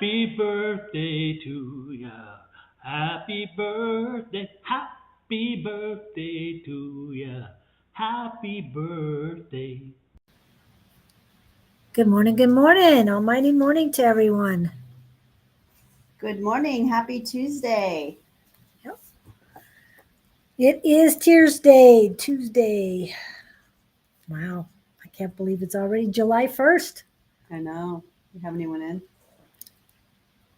Happy birthday to ya. Happy birthday to ya. Happy birthday. Good morning, good morning. Almighty morning to everyone. Good morning. Happy Tuesday. Yep. It is Tears Day, Tuesday. Wow, I can't believe it's already July 1st. I know. You have anyone in?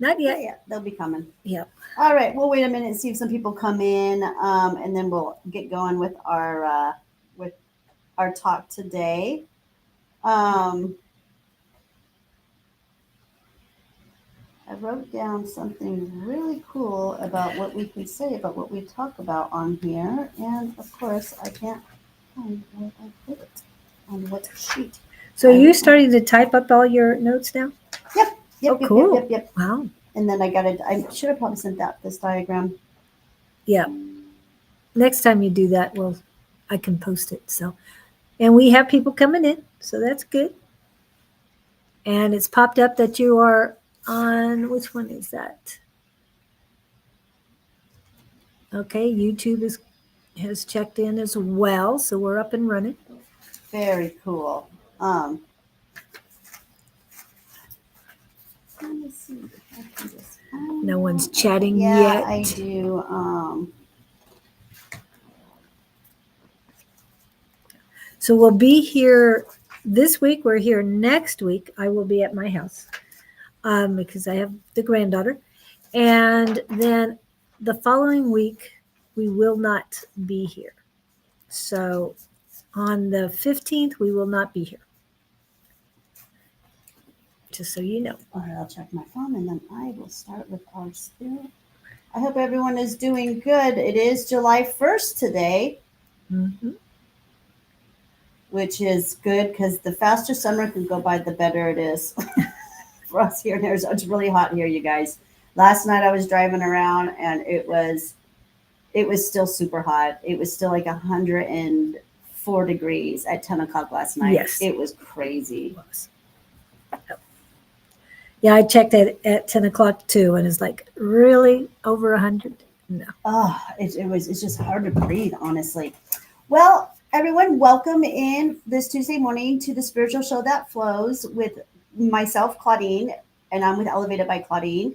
Not yet. Yeah, they'll be coming. Yep. All right. We'll wait a minute and see if some people come in, and then we'll get going with our talk today. Um, I wrote down something really cool about what we can say about what we talk about on here, and of course, I can't find where I put it on what sheet. So are you starting to type up all your notes now? Yep. Oh, cool. Wow. And then I should have probably sent this diagram. Yeah. Next time you do that, I can post it. So, and we have people coming in, so that's good. And it's popped up that you are on, which one is that? Okay, YouTube has checked in as well, so we're up and running. Very cool. Let me see if I can just No one's chatting yeah, yet. I do. So we'll be here this week. We're here next week. I will be at my house because I have the granddaughter. And then the following week, we will not be here. So on the 15th, we will not be here. Just so you know. All right, I'll check my phone and then I will start with our spirit. I hope everyone is doing good. It is July 1st today, which is good because the faster summer can go by, the better it is for us here in Arizona. It's really hot here, you guys. Last night I was driving around and it was still super hot. It was still like 104 degrees at 10 o'clock last night. Yes. It was crazy. Yeah, I checked at 10 o'clock too, and it's like, really? Over 100? No. Oh, it's just hard to breathe, honestly. Well, everyone, welcome in this Tuesday morning to the Spiritual Show That Flows with myself, Claudene, and I'm with Elevated by Claudene,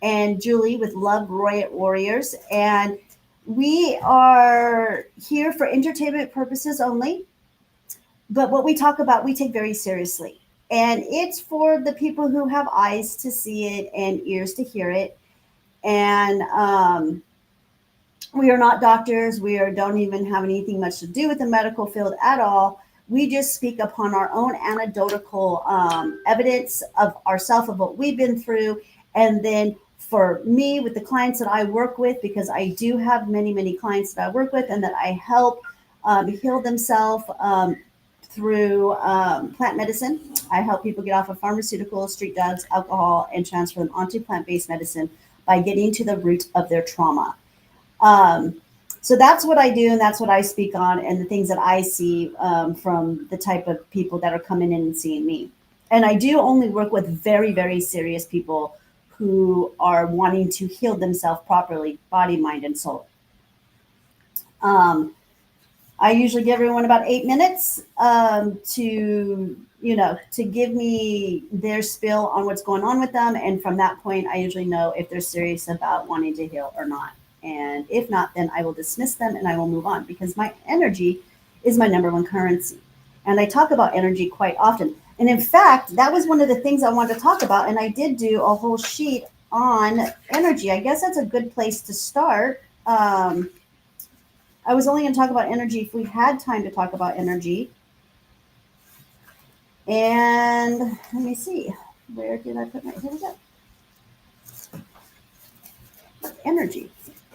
and Julie with Love Riot Warriors. And we are here for entertainment purposes only. But what we talk about, we take very seriously. And it's for the people who have eyes to see it and ears to hear it. And we are not doctors. Don't even have anything much to do with the medical field at all. We just speak upon our own anecdotal evidence of ourselves, of what we've been through. And then for me, with the clients that I work with, because I do have many, many clients that I work with and that I help heal themselves through plant medicine. I help people get off of pharmaceuticals, street drugs, alcohol, and transfer them onto plant-based medicine by getting to the root of their trauma. So that's what I do, and that's what I speak on, and the things that I see from the type of people that are coming in and seeing me. And I do only work with very, very serious people who are wanting to heal themselves properly, body, mind, and soul. I usually give everyone about 8 minutes to give me their spill on what's going on with them. And from that point, I usually know if they're serious about wanting to heal or not. And if not, then I will dismiss them and I will move on, because my energy is my number one currency. And I talk about energy quite often. And in fact, that was one of the things I wanted to talk about. And I did do a whole sheet on energy. I guess that's a good place to start. I was only going to talk about energy if we had time to talk about energy. And let me see. Where did I put my... Here we go. Energy.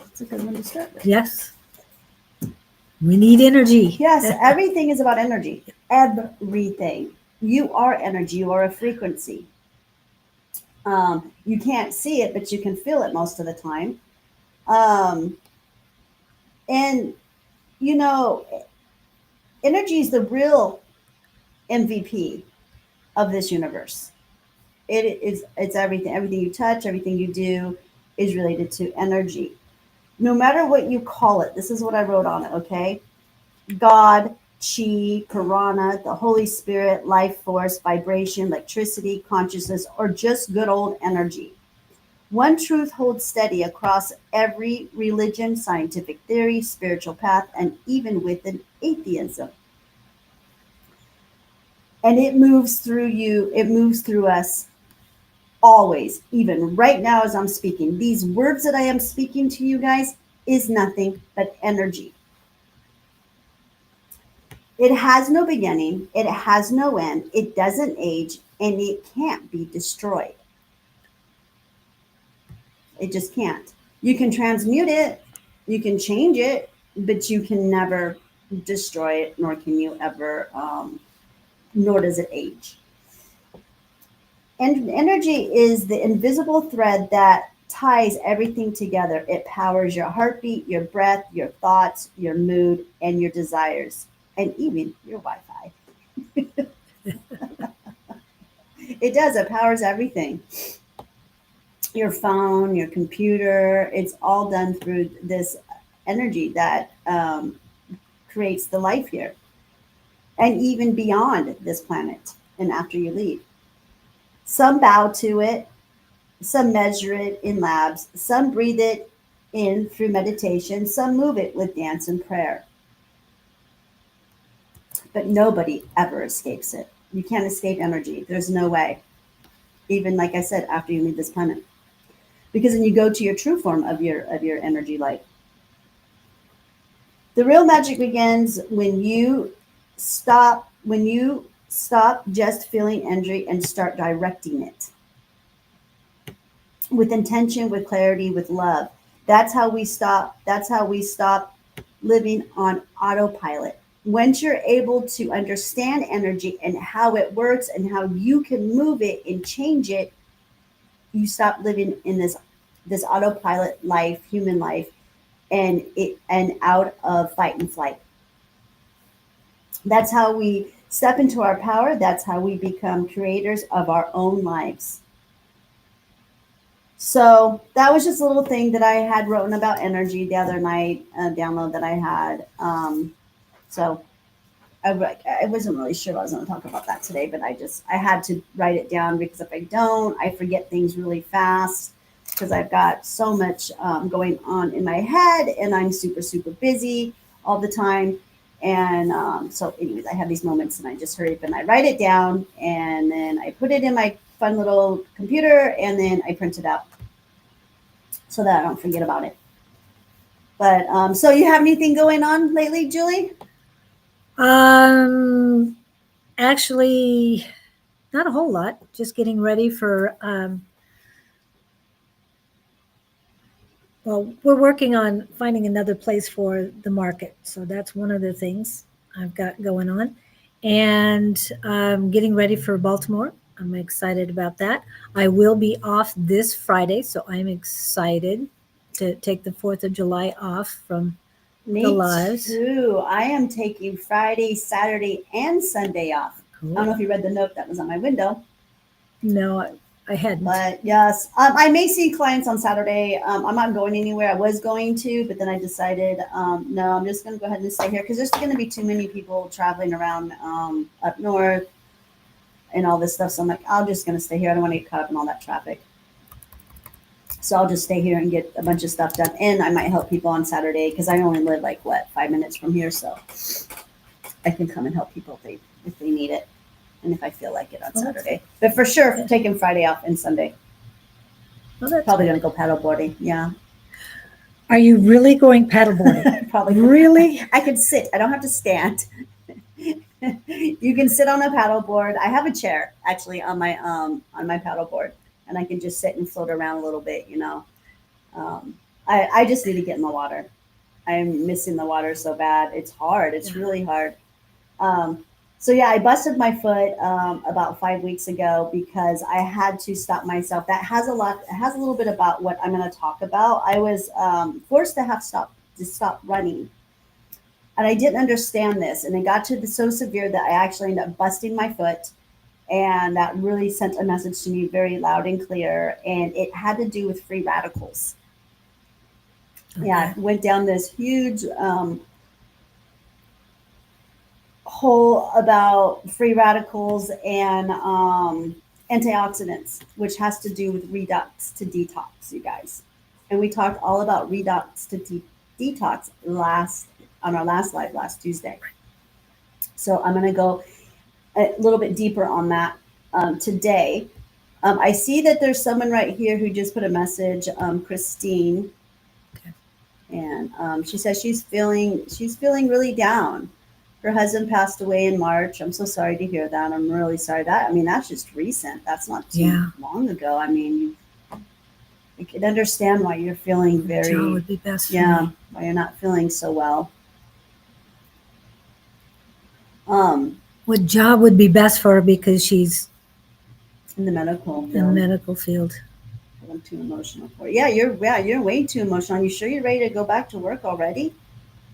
It's a good one to start with. Yes. We need energy. Yes, everything is about energy. Everything. You are energy. You are a frequency. You can't see it, but you can feel it most of the time. And, energy is the real MVP of this universe. It's everything. Everything you touch, everything you do is related to energy. No matter what you call it, this is what I wrote on it, okay? God, chi, prana, the Holy Spirit, life force, vibration, electricity, consciousness, or just good old energy. One truth holds steady across every religion, scientific theory, spiritual path, and even within atheism. And it moves through you, it moves through us always, even right now as I'm speaking. These words that I am speaking to you guys is nothing but energy. It has no beginning, it has no end, it doesn't age, and it can't be destroyed. It just can't. You can transmute it, you can change it, but you can never destroy it, nor can you ever, nor does it age. And energy is the invisible thread that ties everything together. It powers your heartbeat, your breath, your thoughts, your mood, and your desires, and even your Wi Fi. It does, it powers everything. Your phone, your computer, it's all done through this energy that creates the life here and even beyond this planet and after you leave. Some bow to it, some measure it in labs, some breathe it in through meditation, some move it with dance and prayer. But nobody ever escapes it. You can't escape energy. There's no way. Even like I said, after you leave this planet. Because then you go to your true form of your energy light. The real magic begins when you stop just feeling energy and start directing it with intention, with clarity, with love. That's how we stop living on autopilot. Once you're able to understand energy and how it works and how you can move it and change it, you stop living in this autopilot life, human life, and out of fight and flight. That's how we step into our power. That's how we become creators of our own lives. So that was just a little thing that I had written about energy the other night, a download that I had. So I wasn't really sure if I was going to talk about that today, but I had to write it down because if I don't, I forget things really fast because I've got so much going on in my head and I'm super, super busy all the time. And so anyways, I have these moments and I just hurry up and I write it down and then I put it in my fun little computer and then I print it out so that I don't forget about it. But so you have anything going on lately, Julie? Actually, not a whole lot. Just getting ready for. Well, we're working on finding another place for the market, so that's one of the things I've got going on, and getting ready for Baltimore. I'm excited about that. I will be off this Friday, so I'm excited to take the 4th of July off from Me the lives. too. I am taking Friday, Saturday, and Sunday off. I don't know if you read the note that was on my window. No, I hadn't. But yes, I may see clients on Saturday. I'm not going anywhere. I was going to, but then I decided, no, I'm just going to go ahead and stay here because there's going to be too many people traveling around up north and all this stuff. So I'm like, I'm just going to stay here. I don't want to get caught up in all that traffic. So I'll just stay here and get a bunch of stuff done. And I might help people on Saturday because I only live 5 minutes from here. So I can come and help people if they need it. And if I feel like it on Saturday. But for sure, taking Friday off and Sunday. Probably going to go paddle boarding. Yeah. Are you really going paddle boarding? Probably. Really? I can sit. I don't have to stand. You can sit on a paddle board. I have a chair actually on my paddle board, and I can just sit and float around a little bit. I just need to get in the water. I'm missing the water so bad. It's hard. It's really hard. So yeah, I busted my foot about 5 weeks ago because I had to stop myself. That has it has a little bit about what I'm going to talk about. I was forced to stop running, and I didn't understand this, and it got so severe that I actually ended up busting my foot. And that really sent a message to me very loud and clear. And it had to do with free radicals. Yeah, Okay. I went down this huge hole about free radicals and antioxidants, which has to do with redox to detox, you guys. And we talked all about redox to detox last on our last live last Tuesday. So I'm going to go a little bit deeper on that today. I see that there's someone right here who just put a message, Christine, Okay. and she says she's feeling really down. Her husband passed away in March. I'm so sorry to hear that. I'm really sorry that. I mean, that's just recent. That's not too Yeah. long ago. I mean, you can understand why you're feeling Job very, would be best for yeah, me. why you're not feeling so well. Um, What job would be best for her because she's in the medical in the field, medical field? I'm too emotional for you. Yeah, you're way too emotional. Are you sure you're ready to go back to work already?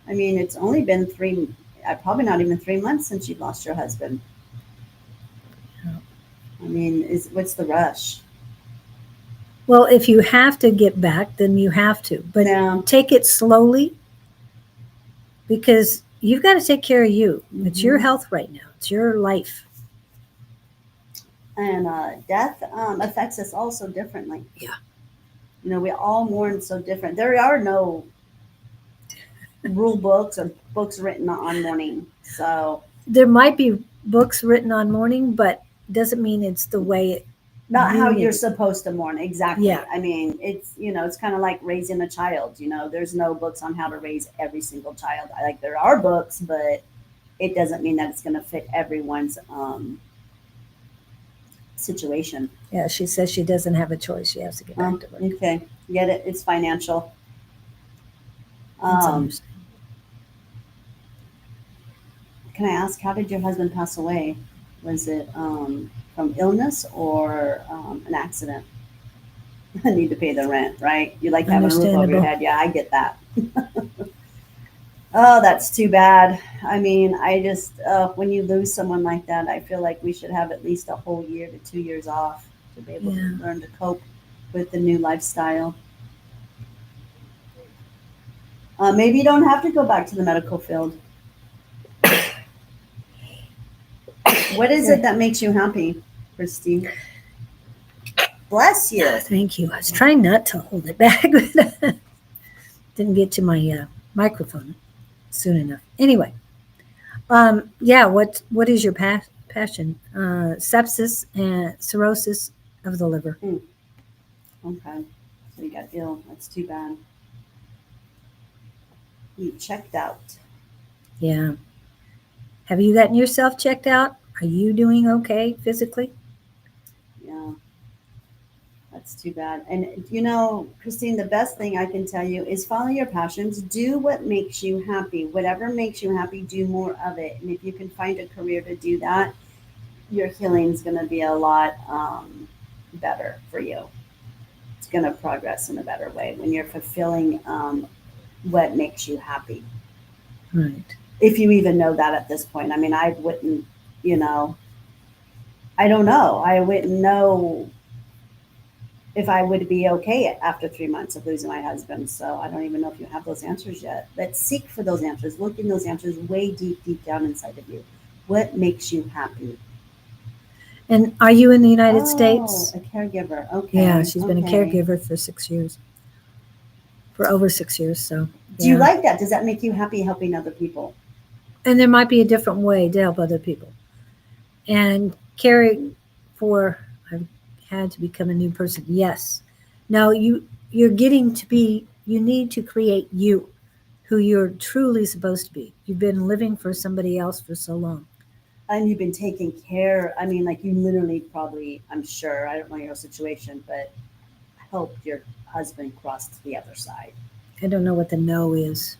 I mean, it's only been probably not even 3 months since you lost your husband. Yeah. I mean, what's the rush? Well, if you have to get back, then you have to. But No. take it slowly because you've got to take care of you. It's your health right now. It's your life. And death affects us all so differently. Yeah. You know, we all mourn so different. There are no rule books or books written on mourning. So There might be books written on mourning, but doesn't mean it's the way it. not You how need you're it. supposed to mourn. Exactly. Yeah. I mean, it's kind of like raising a child. You know, there's no books on how to raise every single child. Like there are books, but it doesn't mean that it's going to fit everyone's situation. Yeah, she says she doesn't have a choice. She has to get back to work. Okay, get it. It's financial. That's Um, understandable. can I ask, how did your husband pass away? Was it from illness or an accident? I need to pay the rent, right? You like having a roof over your Understandable. head. Yeah, I get that. Oh, that's too bad. I mean, I just, when you lose someone like that, I feel like we should have at least a whole year to 2 years off to be able Yeah. to learn to cope with the new lifestyle. Maybe you don't have to go back to the medical field. What is it that makes you happy, Christine? Bless you. Thank you. I was trying not to hold it back, but didn't get to my microphone soon enough. Anyway, yeah. What is your passion? Sepsis and cirrhosis of the liver. Okay. So you got ill. That's too bad. You checked out. Yeah. Have you gotten yourself checked out? Are you doing okay physically? Yeah. That's too bad. And you know, Christine, the best thing I can tell you is follow your passions. Do what makes you happy. Whatever makes you happy, do more of it. And if you can find a career to do that, your healing is going to be a lot better for you. It's going to progress in a better way when you're fulfilling what makes you happy. Right. If you even know that at this point. I mean, I wouldn't, you know, I don't know. I wouldn't know if I would be okay after 3 months of losing my husband. So I don't even know if you have those answers yet. But seek for those answers. Look in those answers way deep, deep down inside of you. What makes you happy? And are you in the United States? A caregiver. Okay. Yeah, she's been a okay. caregiver for 6 years. For over 6 years, so. Do you yeah. like that? Does that make you happy helping other people? And there might be a different way to help other people. And caring for, I've had to become a new person. Yes. Now you're getting to be, you need to create you, who you're truly supposed to be. You've been living for somebody else for so long. And you've been taking care. I mean, like you literally probably, I'm sure, I don't know your situation, but helped your husband cross to the other side. I don't know what the no is.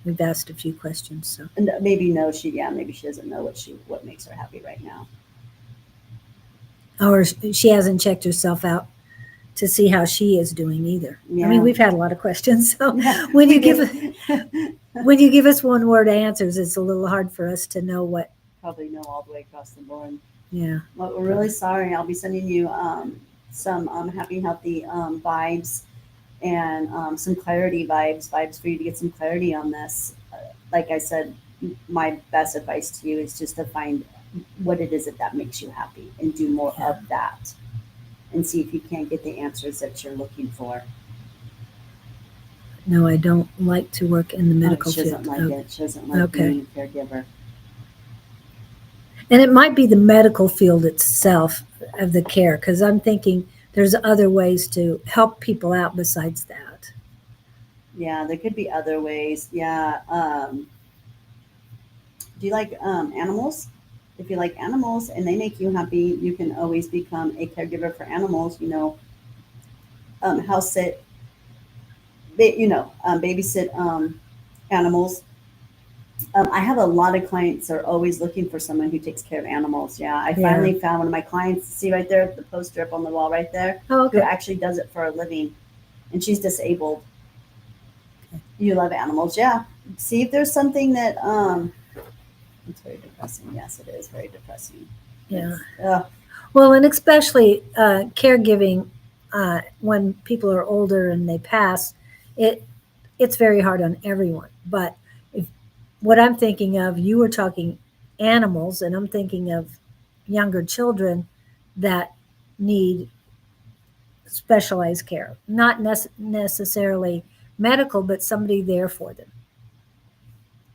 We've asked a few questions, so. And maybe maybe she doesn't know what makes her happy right now. Or she hasn't checked herself out to see how she is doing either. Yeah. I mean, we've had a lot of questions, so Yeah, when you give us one word answers, it's a little hard for us to know what probably know all the way across the board. Yeah. Well, we're really sorry. I'll be sending you some happy, healthy vibes and some clarity vibes for you to get some clarity on this. Like I said, my best advice to you is just to find what it is that makes you happy and do more Yeah. of that, and see if you can't get the answers that you're looking for. No, I don't like to work in the medical She doesn't field. like Okay. it. She doesn't like Okay. being a caregiver. And it might be the medical field itself of the care, because I'm thinking there's other ways to help people out besides that. Yeah, there could be other ways. Yeah. Do you like animals? If you like animals and they make you happy, you can always become a caregiver for animals. House sit, babysit animals. I have a lot of clients that are always looking for someone who takes care of animals. Yeah, I Yeah. finally found one of my clients. See right there, the poster up on the wall right there, Oh, who okay. actually does it for a living, and she's disabled. You love animals, yeah. See if there's something that it's very depressing. Yes, it is very depressing. Yeah. Ugh. Well, and especially caregiving when people are older and they pass, it's very hard on everyone. But if what I'm thinking of, you were talking animals, and I'm thinking of younger children that need specialized care, not necessarily medical, but somebody there for them.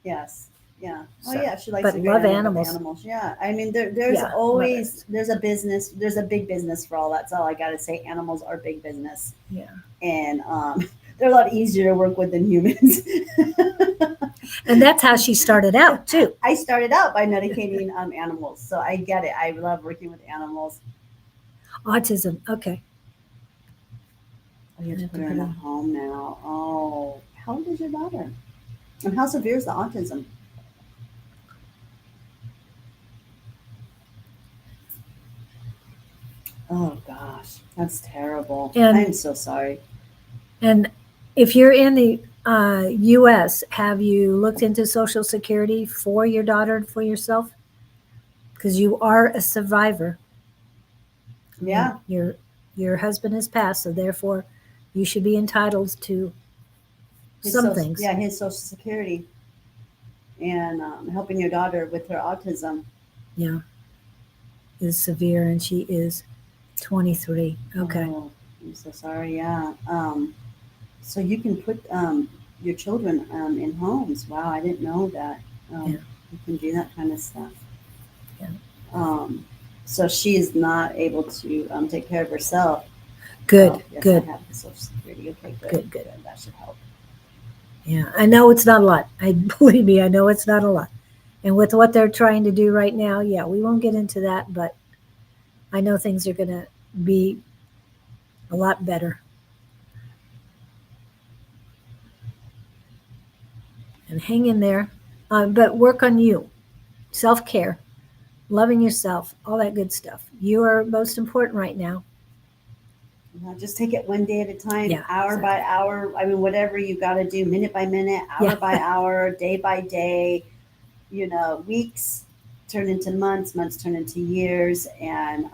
Yes. Yeah. Oh So, yeah, she likes but to love go animals. animals. Yeah. I mean, there's Yeah, love always there's a business. There's a big business for all that. That's all I got to say. Animals are big business, Yeah. and they're a lot easier to work with than humans. And that's how she started out too. I started out by medicating animals, so I get it. I love working with animals. Autism. Okay. Oh, you have to put her in a home now. Oh, how old is your daughter? And how severe is the autism? Oh gosh, that's terrible. And- I'm so sorry. And if you're in the U.S., have you looked into Social Security for your daughter and for yourself? Because you are a survivor. Yeah. Your husband has passed, so therefore you should be entitled to some things. Yeah, his Social Security and helping your daughter with her autism. Yeah. Is severe, and she is 23. Okay. Oh, I'm so sorry. Yeah. So you can put your children in homes. Wow, I didn't know that. Yeah. You can do that kind of stuff. Yeah. So she is not able to take care of herself. Good. Oh, yes, Good. I have the Social Security. Okay, Good. That should help. Yeah, I know it's not a lot. Believe me, I know it's not a lot. And with what they're trying to do right now, yeah, we won't get into that, but I know things are going to be a lot better. And hang in there, but work on you, self-care, loving yourself, all that good stuff. You are most important right now. Just take it one day at a time, Yeah, hour by hour. I mean, whatever you got to do, minute by minute, hour Yeah. by hour, day by day. Weeks turn into months, months turn into years, and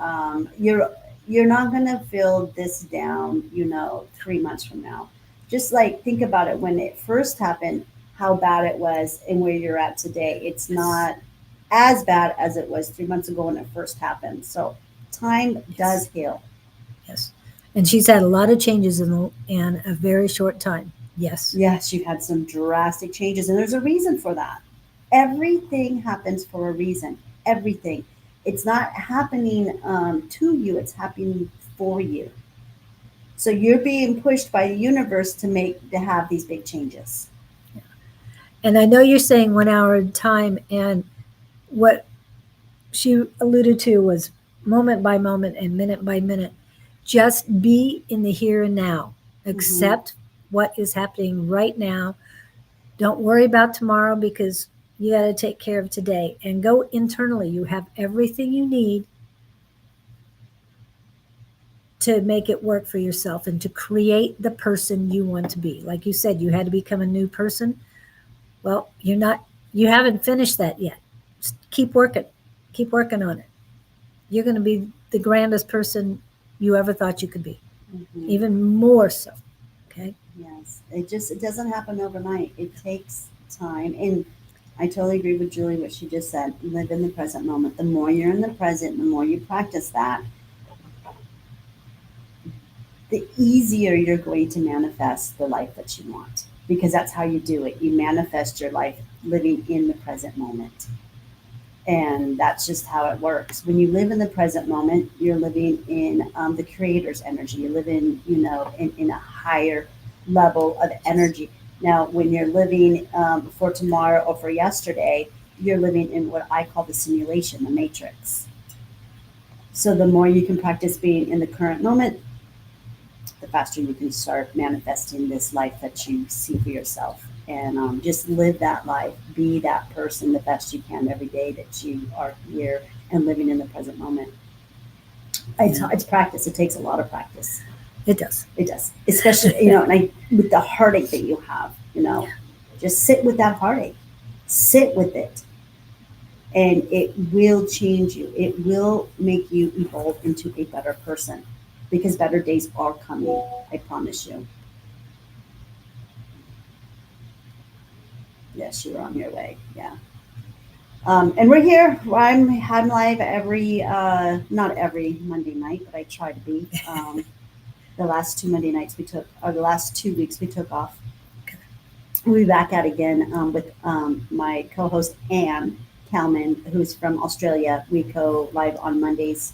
you're not gonna feel this down. 3 months from now. Just like think about it when it first happened, how bad it was, and where you're at today. It's not as bad as it was 3 months ago when it first happened. So time does heal. Yes. And she's had a lot of changes in a very short time. Yes. Yes, you've had some drastic changes, and there's a reason for that. Everything happens for a reason. Everything. It's not happening to you, it's happening for you. So you're being pushed by the universe to have these big changes. And I know you're saying 1 hour at a time, and what she alluded to was moment by moment and minute by minute. Just be in the here and now. Accept what is happening right now. Don't worry about tomorrow, because you got to take care of today, and go internally. You have everything you need to make it work for yourself and to create the person you want to be. Like you said, you had to become a new person. Well, you haven't finished that yet. Just keep working on it. You're going to be the grandest person you ever thought you could be, Mhm. even more so. Okay. Yes, it doesn't happen overnight. It takes time, and I totally agree with Julie what she just said. Live in the present moment. The more you're in the present, the more you practice that, the easier you're going to manifest the life that you want, because that's how you do it. You manifest your life living in the present moment. And that's just how it works. When you live in the present moment, you're living in the creator's energy. You live in, in a higher level of energy. Now, when you're living for tomorrow or for yesterday, you're living in what I call the simulation, the matrix. So the more you can practice being in the current moment, the faster you can start manifesting this life that you see for yourself. And just live that life, be that person the best you can every day that you are here and living in the present moment. It's practice. It takes a lot of practice. It does. It does, especially and with the heartache that you have. Just sit with that heartache, sit with it, and it will change you. It will make you evolve into a better person, because better days are coming. I promise you. Yes, you're on your way. Yeah. And we're here. I'm live every, not every Monday night, but I try to be. The last two Monday nights the last 2 weeks we took off. We'll be back at again with my co-host Anne Kalman, who's from Australia. We go live on Mondays.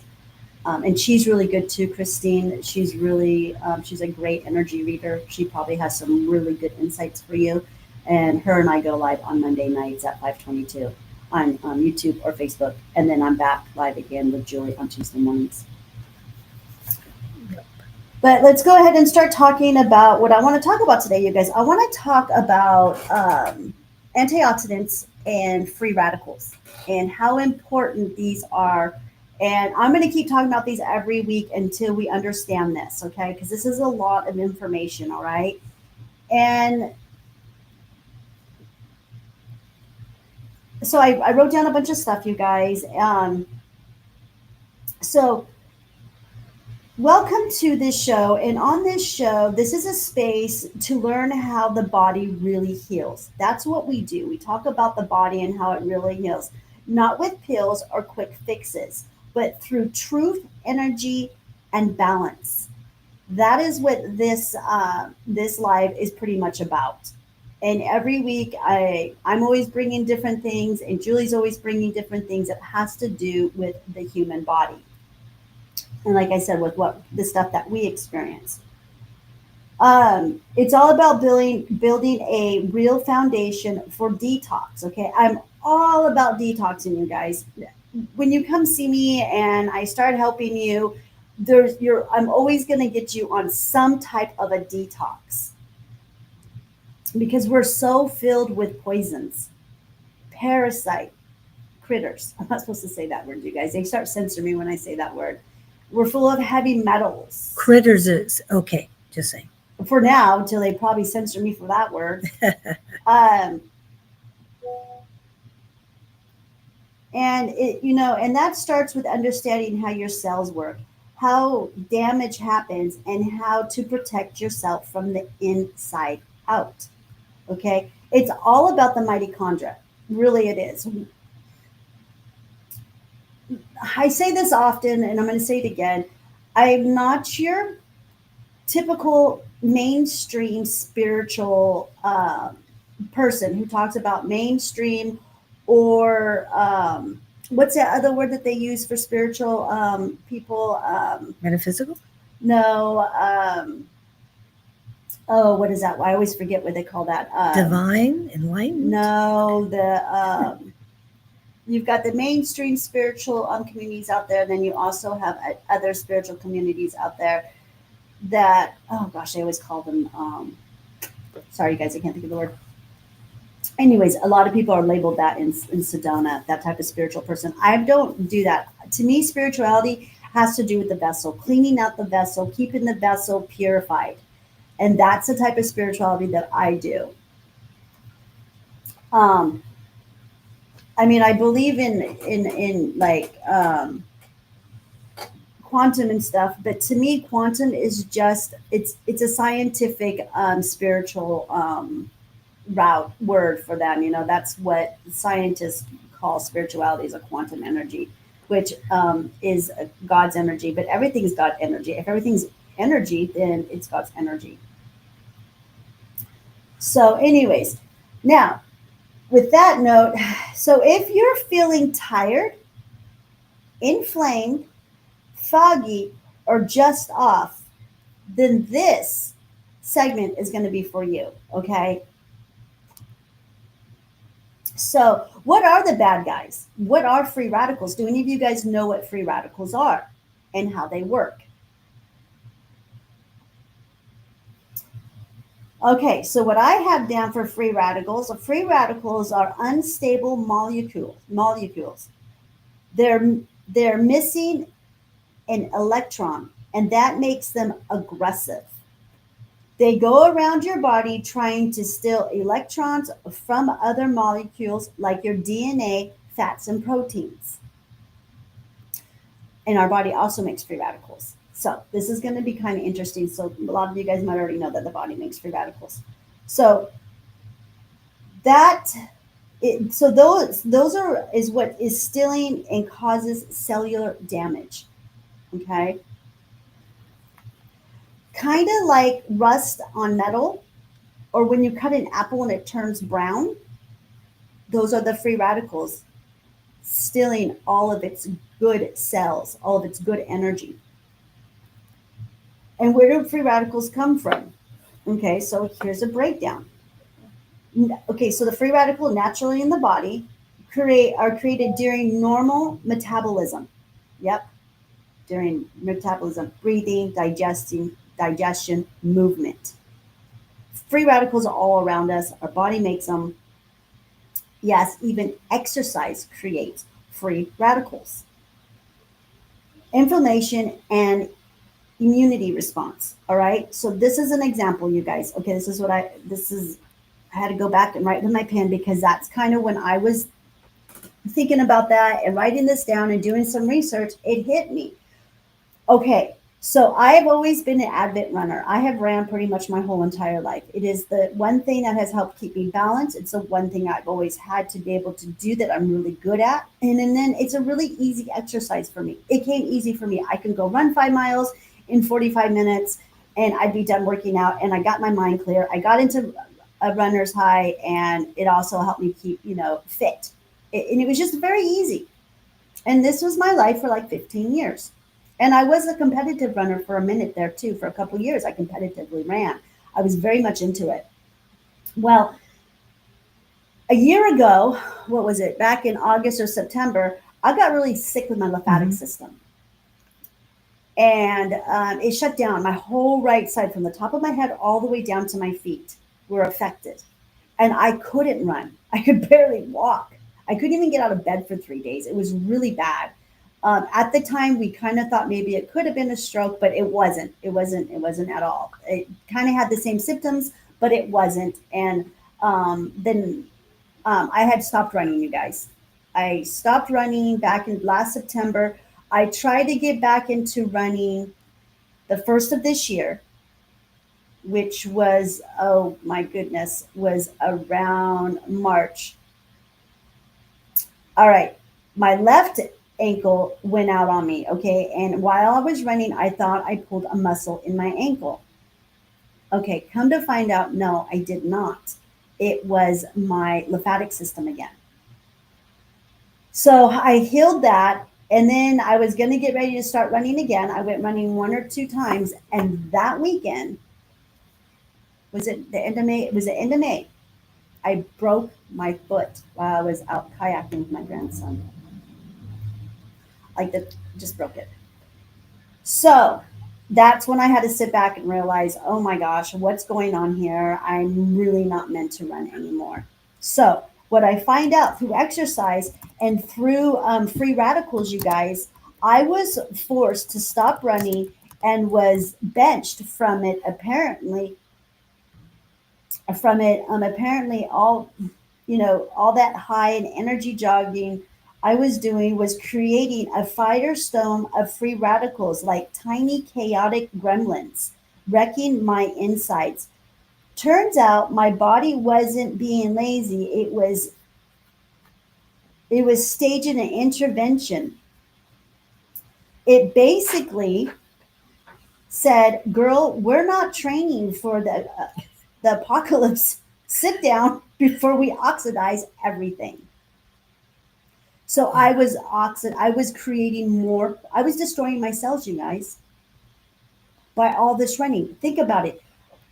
And she's really good too, Christine. She's a great energy reader. She probably has some really good insights for you. And her and I go live on Monday nights at 5:22 on YouTube or Facebook. And then I'm back live again with Julie on Tuesday mornings. But let's go ahead and start talking about what I want to talk about today, you guys. I want to talk about antioxidants and free radicals and how important these are. And I'm going to keep talking about these every week until we understand this, okay? Because this is a lot of information, all right? And so I wrote down a bunch of stuff, you guys. So welcome to this show. And on this show, this is a space to learn how the body really heals. That's what we do. We talk about the body and how it really heals, not with pills or quick fixes, but through truth, energy, and balance. That is what this live is pretty much about. And every week, I'm always bringing different things, and Julie's always bringing different things that has to do with the human body. And like I said, with what the stuff that we experience. It's all about building a real foundation for detox. Okay, I'm all about detoxing, you guys. When you come see me and I start helping you, I'm always going to get you on some type of a detox, because we're so filled with poisons, parasite, critters. I'm not supposed to say that word, you guys. They start censoring me when I say that word. We're full of heavy metals. Critters is okay. Just saying. For now, until they probably censor me for that word. And and that starts with understanding how your cells work, how damage happens, and how to protect yourself from the inside out. Okay? It's all about the mitochondria. Really, it is. I say this often, and I'm going to say it again. I'm not your typical mainstream spiritual person who talks about mainstream or what's that other word that they use for spiritual people? Metaphysical? No. What is that? I always forget what they call that. Divine? Enlightened? No, you've got the mainstream spiritual communities out there. Then you also have other spiritual communities out there that, oh gosh, I always call them, sorry guys, I can't think of the word. Anyways, a lot of people are labeled that in Sedona, that type of spiritual person. I don't do that. To me, spirituality has to do with the vessel, cleaning out the vessel, keeping the vessel purified. And that's the type of spirituality that I do. I mean, I believe in like quantum and stuff, but to me, quantum is just it's a scientific spiritual route word for them. You know, that's what scientists call spirituality, is a quantum energy, which is God's energy. But everything's God energy. If everything's energy, then it's God's energy. So, anyways, now with that note, so if you're feeling tired, inflamed, foggy, or just off, then this segment is going to be for you. Okay. So, what are the bad guys? What are free radicals? Do any of you guys know what free radicals are and how they work? Okay, so what I have down for free radicals are unstable molecules. They're missing an electron, and that makes them aggressive. They go around your body trying to steal electrons from other molecules like your DNA, fats, and proteins. And our body also makes free radicals. So this is going to be kind of interesting. So a lot of you guys might already know that the body makes free radicals. So those are is what is stealing and causes cellular damage. Okay. Kind of like rust on metal, or when you cut an apple and it turns brown, those are the free radicals stealing all of its good cells, all of its good energy. And where do free radicals come from? Okay, so here's a breakdown. Okay, so the free radical naturally in the body are created during normal metabolism. Yep, during metabolism, breathing, digestion, movement. Free radicals are all around us. Our body makes them. Yes, even exercise creates free radicals. Inflammation and immunity response. All right. So this is an example, you guys. Okay, I had to go back and write with my pen because that's kind of when I was thinking about that and writing this down and doing some research, it hit me. Okay, so I have always been an avid runner. I have ran pretty much my whole entire life. It is the one thing that has helped keep me balanced. It's the one thing I've always had to be able to do that I'm really good at. And then it's a really easy exercise for me. It came easy for me. I can go run 5 miles in 45 minutes and I'd be done working out, and I got my mind clear. I got into a runner's high, and it also helped me keep, fit. And it was just very easy. And this was my life for like 15 years. And I was a competitive runner for a minute there too. For a couple of years, I competitively ran. I was very much into it. Well, a year ago, what was it? Back in August or September, I got really sick with my lymphatic system. And it shut down. My whole right side, from the top of my head all the way down to my feet, were affected. And I couldn't run. I could barely walk. I couldn't even get out of bed for 3 days. It was really bad. At the time, we kind of thought maybe it could have been a stroke, but it wasn't. It wasn't at all. It kind of had the same symptoms, but it wasn't. And then I had stopped running, you guys. I stopped running back in last September. I tried to get back into running the first of this year, which was, oh my goodness, was around March. All right. My left ankle went out on me. Okay. And while I was running, I thought I pulled a muscle in my ankle. Okay. Come to find out, no, I did not. It was my lymphatic system again. So I healed that. And then I was going to get ready to start running again. I went running 1 or 2 times. And that weekend, was it the end of May? It was the end of May. I broke my foot while I was out kayaking with my grandson. Just broke it. So that's when I had to sit back and realize, oh my gosh, what's going on here? I'm really not meant to run anymore. So what I find out through exercise and through free radicals, you guys, I was forced to stop running and was benched from it apparently all, all that high and energy jogging I was doing was creating a firestorm of free radicals like tiny chaotic gremlins, wrecking my insides. Turns out my body wasn't being lazy. It was staging an intervention. It basically said, "Girl, we're not training for the apocalypse. Sit down before we oxidize everything." So I was creating more. I was destroying my cells, you guys, by all this running. Think about it.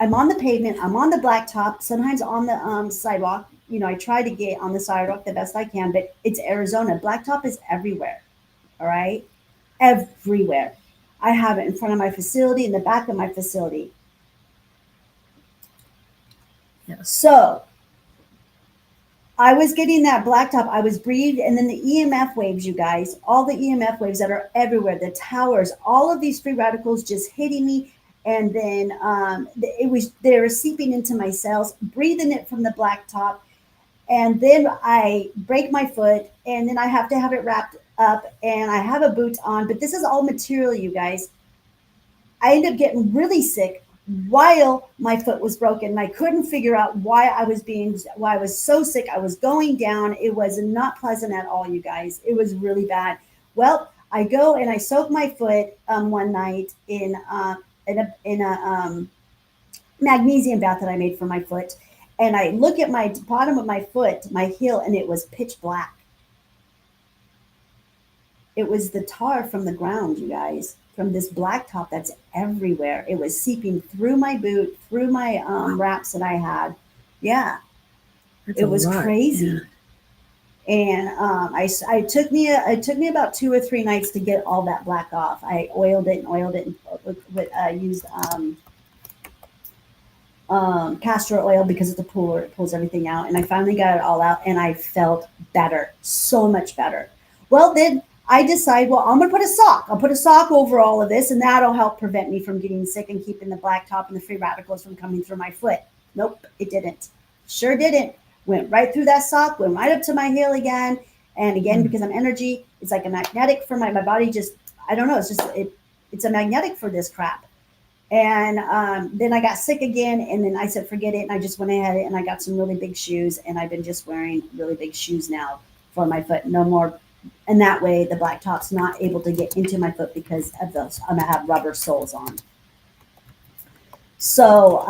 I'm on the pavement. I'm on the blacktop. Sometimes on the sidewalk. I try to get on the sidewalk the best I can, but it's Arizona. Blacktop is everywhere. All right, everywhere. I have it in front of my facility, in the back of my facility. Yes. So I was getting that blacktop. I was breathing, and then the EMF waves, you guys, all the EMF waves that are everywhere, the towers, all of these free radicals just hitting me. And then they were seeping into my cells, breathing it from the blacktop. And then I break my foot, and then I have to have it wrapped up, and I have a boot on. But this is all material, you guys. I ended up getting really sick while my foot was broken. And I couldn't figure out why I was so sick. I was going down. It was not pleasant at all, you guys. It was really bad. Well, I go and I soak my foot one night in a magnesium bath that I made for my foot. And I look at my bottom of my foot, my heel, and it was pitch black. It was the tar from the ground, you guys, from this blacktop that's everywhere. It was seeping through my boot, through my wraps that I had. Yeah, That's it a was lot. crazy. Yeah. And it took me about 2 or 3 nights to get all that black off. I oiled it and used castor oil because it's a puller. It pulls everything out. And I finally got it all out, and I felt better, so much better. Well, then I decide, well, I'm going to put a sock. I'll put a sock over all of this, and that'll help prevent me from getting sick and keeping the blacktop and the free radicals from coming through my foot. Nope, it didn't. Sure didn't. Went right through that sock, went right up to my heel again. And again, because I'm energy, it's like a magnetic for my body. Just, I don't know. It's a magnetic for this crap. And then I got sick again, and then I said, forget it. And I just went ahead and I got some really big shoes, and I've been just wearing really big shoes now for my foot. No more. And that way the blacktop's not able to get into my foot because of those. I'm going to have rubber soles on. So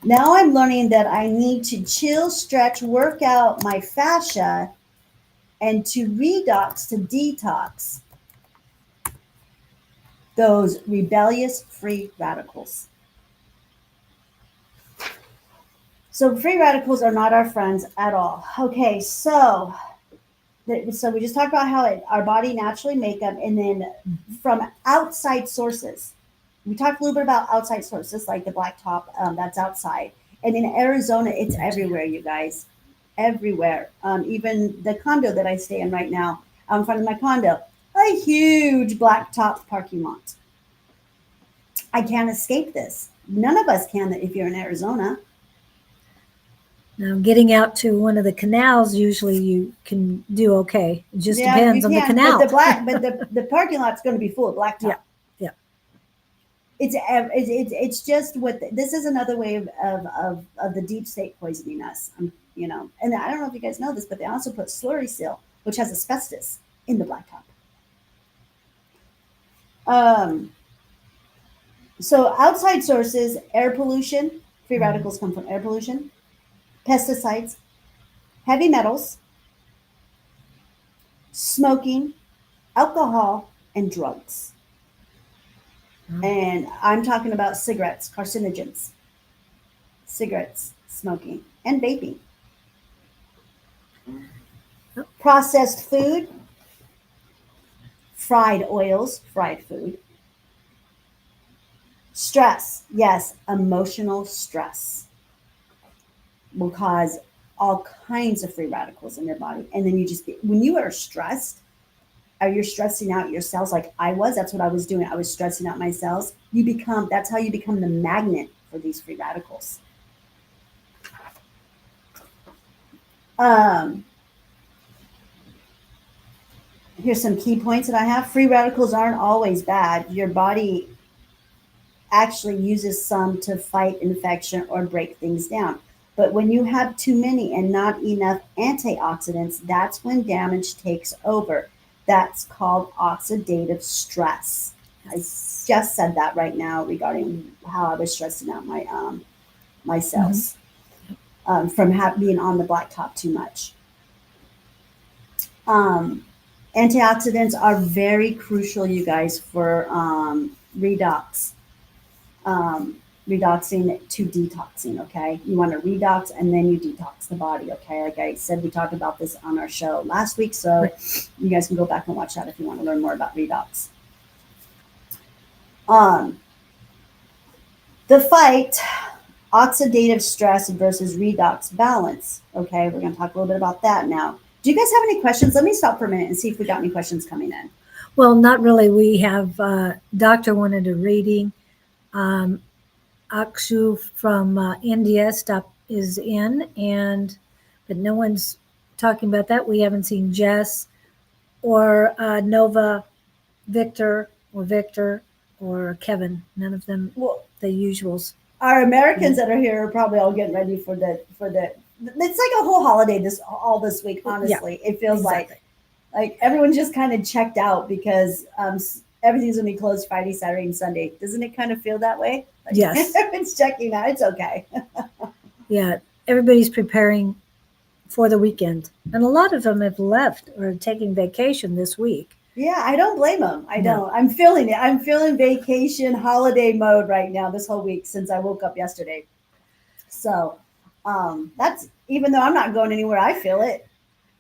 now I'm learning that I need to chill, stretch, work out my fascia, and to redox, to detox those rebellious free radicals. So free radicals are not our friends at all. Okay, so we just talked about how our body naturally make them, and then from outside sources. We talked a little bit about outside sources like the blacktop, that's outside. And in Arizona, it's everywhere, you guys, everywhere. Even the condo that I stay in right now, out in front of my condo, a huge blacktop parking lot. I can't escape this. None of us can if you're in Arizona. Now, getting out to one of the canals, usually you can do okay. It just depends on the canal. But the parking lot's going to be full of blacktop. Yeah. It's just this is another way of the deep state poisoning us. And I don't know if you guys know this, but they also put slurry seal, which has asbestos, in the blacktop. So outside sources, air pollution, free radicals come from air pollution, pesticides, heavy metals, smoking, alcohol, and drugs. And I'm talking about cigarettes, carcinogens, cigarettes, smoking, and vaping. Processed food, fried oils, fried food. Stress, yes, emotional stress will cause all kinds of free radicals in your body. And then when you are stressed, or you're stressing out your cells like I was, that's what I was doing. I was stressing out my cells. That's how you become the magnet for these free radicals. Um, Here's some key points that I have. Free radicals aren't always bad. Your body actually uses some to fight infection or break things down. But when you have too many and not enough antioxidants, that's when damage takes over. That's called oxidative stress. I just said that right now regarding how I was stressing out my cells from being on the blacktop too much. Antioxidants are very crucial, you guys, for redox. Redoxing to detoxing, okay? You want to redox and then you detox the body, okay? Like I said, we talked about this on our show last week, so you guys can go back and watch that if you want to learn more about redox. The fight, oxidative stress versus redox balance, okay? We're going to talk a little bit about that now. Do you guys have any questions? Let me stop for a minute and see if we got any questions coming in. Well, not really. We have doctor wanted a reading. Akshu from India is in, but no one's talking about that. We haven't seen Jess or Nova, Victor or Kevin. None of them. Well, the usuals. Our Americans that are here are probably all getting ready for the. It's like a whole holiday this week. Honestly, it feels like everyone just kind of checked out because everything's gonna be closed Friday, Saturday, and Sunday. Doesn't it kind of feel that way? Like, yes, everyone's checking out. It's okay. Yeah, everybody's preparing for the weekend, and a lot of them have left or taking vacation this week. Yeah, I don't blame them. I don't. I'm feeling it. I'm feeling vacation holiday mode right now this whole week since I woke up yesterday. So that's, even though I'm not going anywhere, I feel it.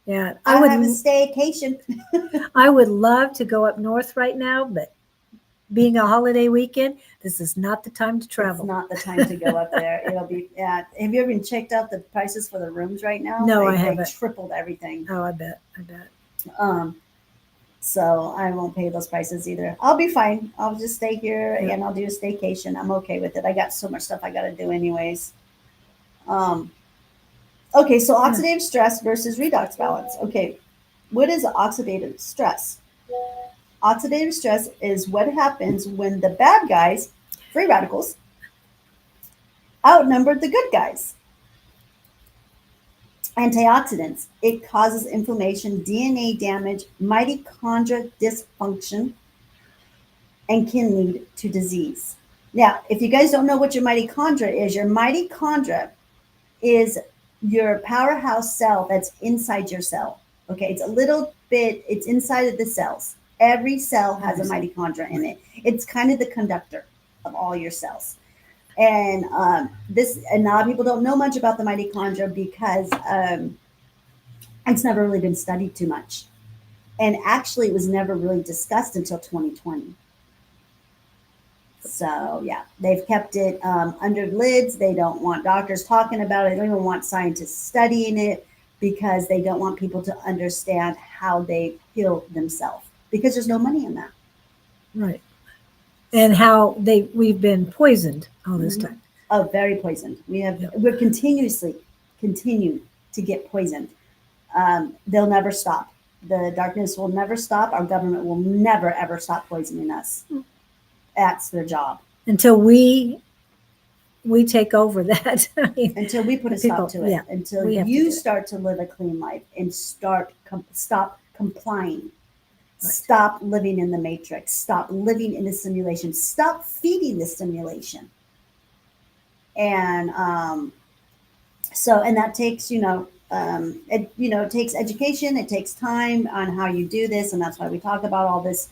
Yeah, I would have a staycation. I would love to go up north right now, but being a holiday weekend, this is not the time to travel. It's not the time to go up there. It'll be. Yeah. Have you ever checked out the prices for the rooms right now? No, I haven't. They tripled everything. Oh, I bet. So I won't pay those prices either. I'll be fine. I'll just stay here and I'll do a staycation. I'm okay with it. I got so much stuff I got to do anyways. Okay, so oxidative stress versus redox balance. Okay, what is oxidative stress? Oxidative stress is what happens when the bad guys, free radicals, outnumber the good guys. Antioxidants. It causes inflammation, DNA damage, mitochondrial dysfunction, and can lead to disease. Now, if you guys don't know what your mitochondria is your powerhouse cell that's inside your cell. Okay, it's a little bit, it's inside of the cells. Every cell has a mitochondria in it. It's kind of the conductor of all your cells. And a lot of people don't know much about the mitochondria because it's never really been studied too much. And actually, it was never really discussed until 2020. So, yeah, they've kept it under lids. They don't want doctors talking about it. They don't even want scientists studying it because they don't want people to understand how they heal themselves because there's no money in that. Right. And how we've been poisoned all this time. Oh, very poisoned. We're continue to get poisoned. They'll never stop. The darkness will never stop. Our government will never, ever stop poisoning us. That's their job. Until we take over that. Until we put a stop to it. Until you start to live a clean life and stop complying. Right. Stop living in the matrix. Stop living in the simulation. Stop feeding the simulation. And and that takes, it takes education. It takes time on how you do this, and that's why we talk about all this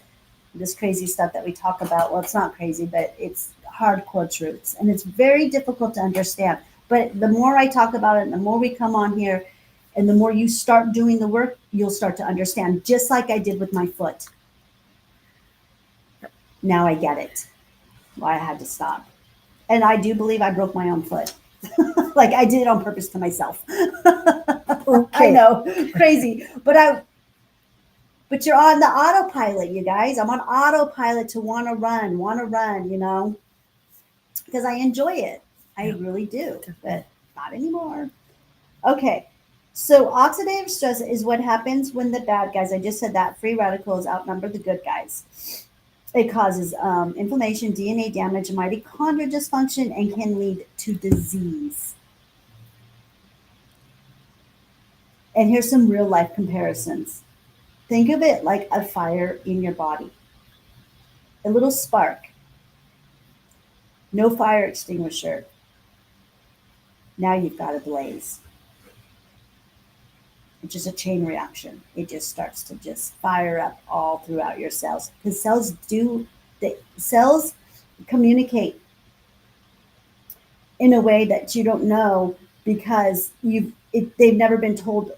crazy stuff that we talk about. Well, it's not crazy, but it's hardcore truths, and it's very difficult to understand. But the more I talk about it, and the more we come on here, and the more you start doing the work, you'll start to understand, just like I did with my foot. Now I get it, why I had to stop. And I do believe I broke my own foot. Like I did it on purpose to myself. Okay. I know, crazy. But you're on the autopilot, you guys. I'm on autopilot to want to run, because I enjoy it. I really do, but not anymore. Okay. So oxidative stress is what happens when the bad guys, I just said that, free radicals outnumber the good guys. It causes inflammation, DNA damage, mitochondrial dysfunction, and can lead to disease. And here's some real life comparisons. Think of it like a fire in your body, a little spark, no fire extinguisher. Now you've got a blaze. It's just a chain reaction. It just starts to just fire up all throughout your cells, because cells communicate in a way that you don't know, because they've never been told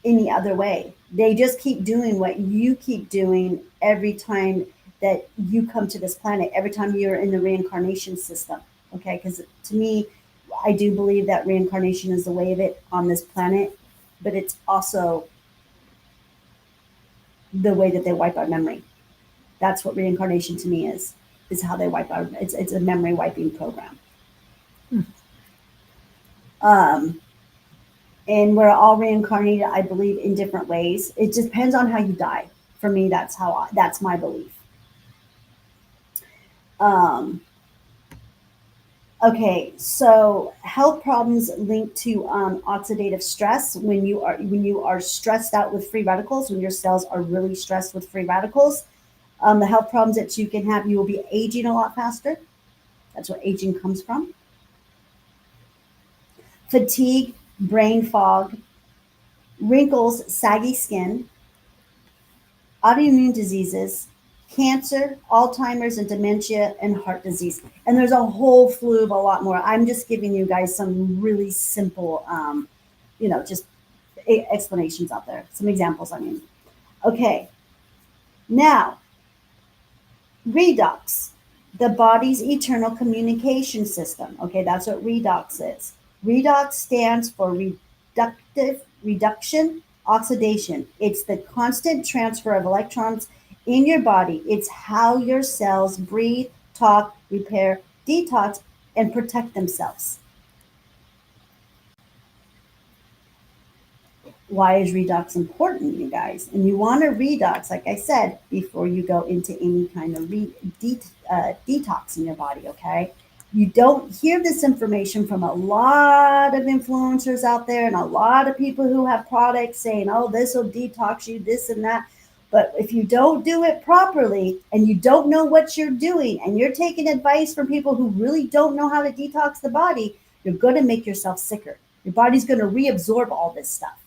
any other way. They just keep doing what you keep doing every time that you come to this planet, every time you're in the reincarnation system. Okay, because to me, I do believe that reincarnation is the way of it on this planet, but it's also the way that they wipe our memory. That's what reincarnation to me is how they wipe our, it's a memory wiping program. And we're all reincarnated, I believe, in different ways. It just depends on how you die. For me, that's my belief. Okay, so health problems linked to oxidative stress. When you are stressed out with free radicals, when your cells are really stressed with free radicals, the health problems that you can have, you will be aging a lot faster. That's where aging comes from. Fatigue, brain fog, wrinkles, saggy skin, autoimmune diseases, cancer, Alzheimer's and dementia, and heart disease. And there's a whole slew of a lot more. I'm just giving you guys some really simple, just explanations out there. Some examples, I mean. Okay. Now, redox, the body's eternal communication system. Okay, that's what redox is. Redox stands for reduction, oxidation. It's the constant transfer of electrons in your body. It's how your cells breathe, talk, repair, detox, and protect themselves. Why is redox important, you guys? And you want to redox, like I said, before you go into any kind of detox in your body, okay? You don't hear this information from a lot of influencers out there and a lot of people who have products saying, oh, this will detox you, this and that. But if you don't do it properly and you don't know what you're doing and you're taking advice from people who really don't know how to detox the body, you're going to make yourself sicker. Your body's going to reabsorb all this stuff.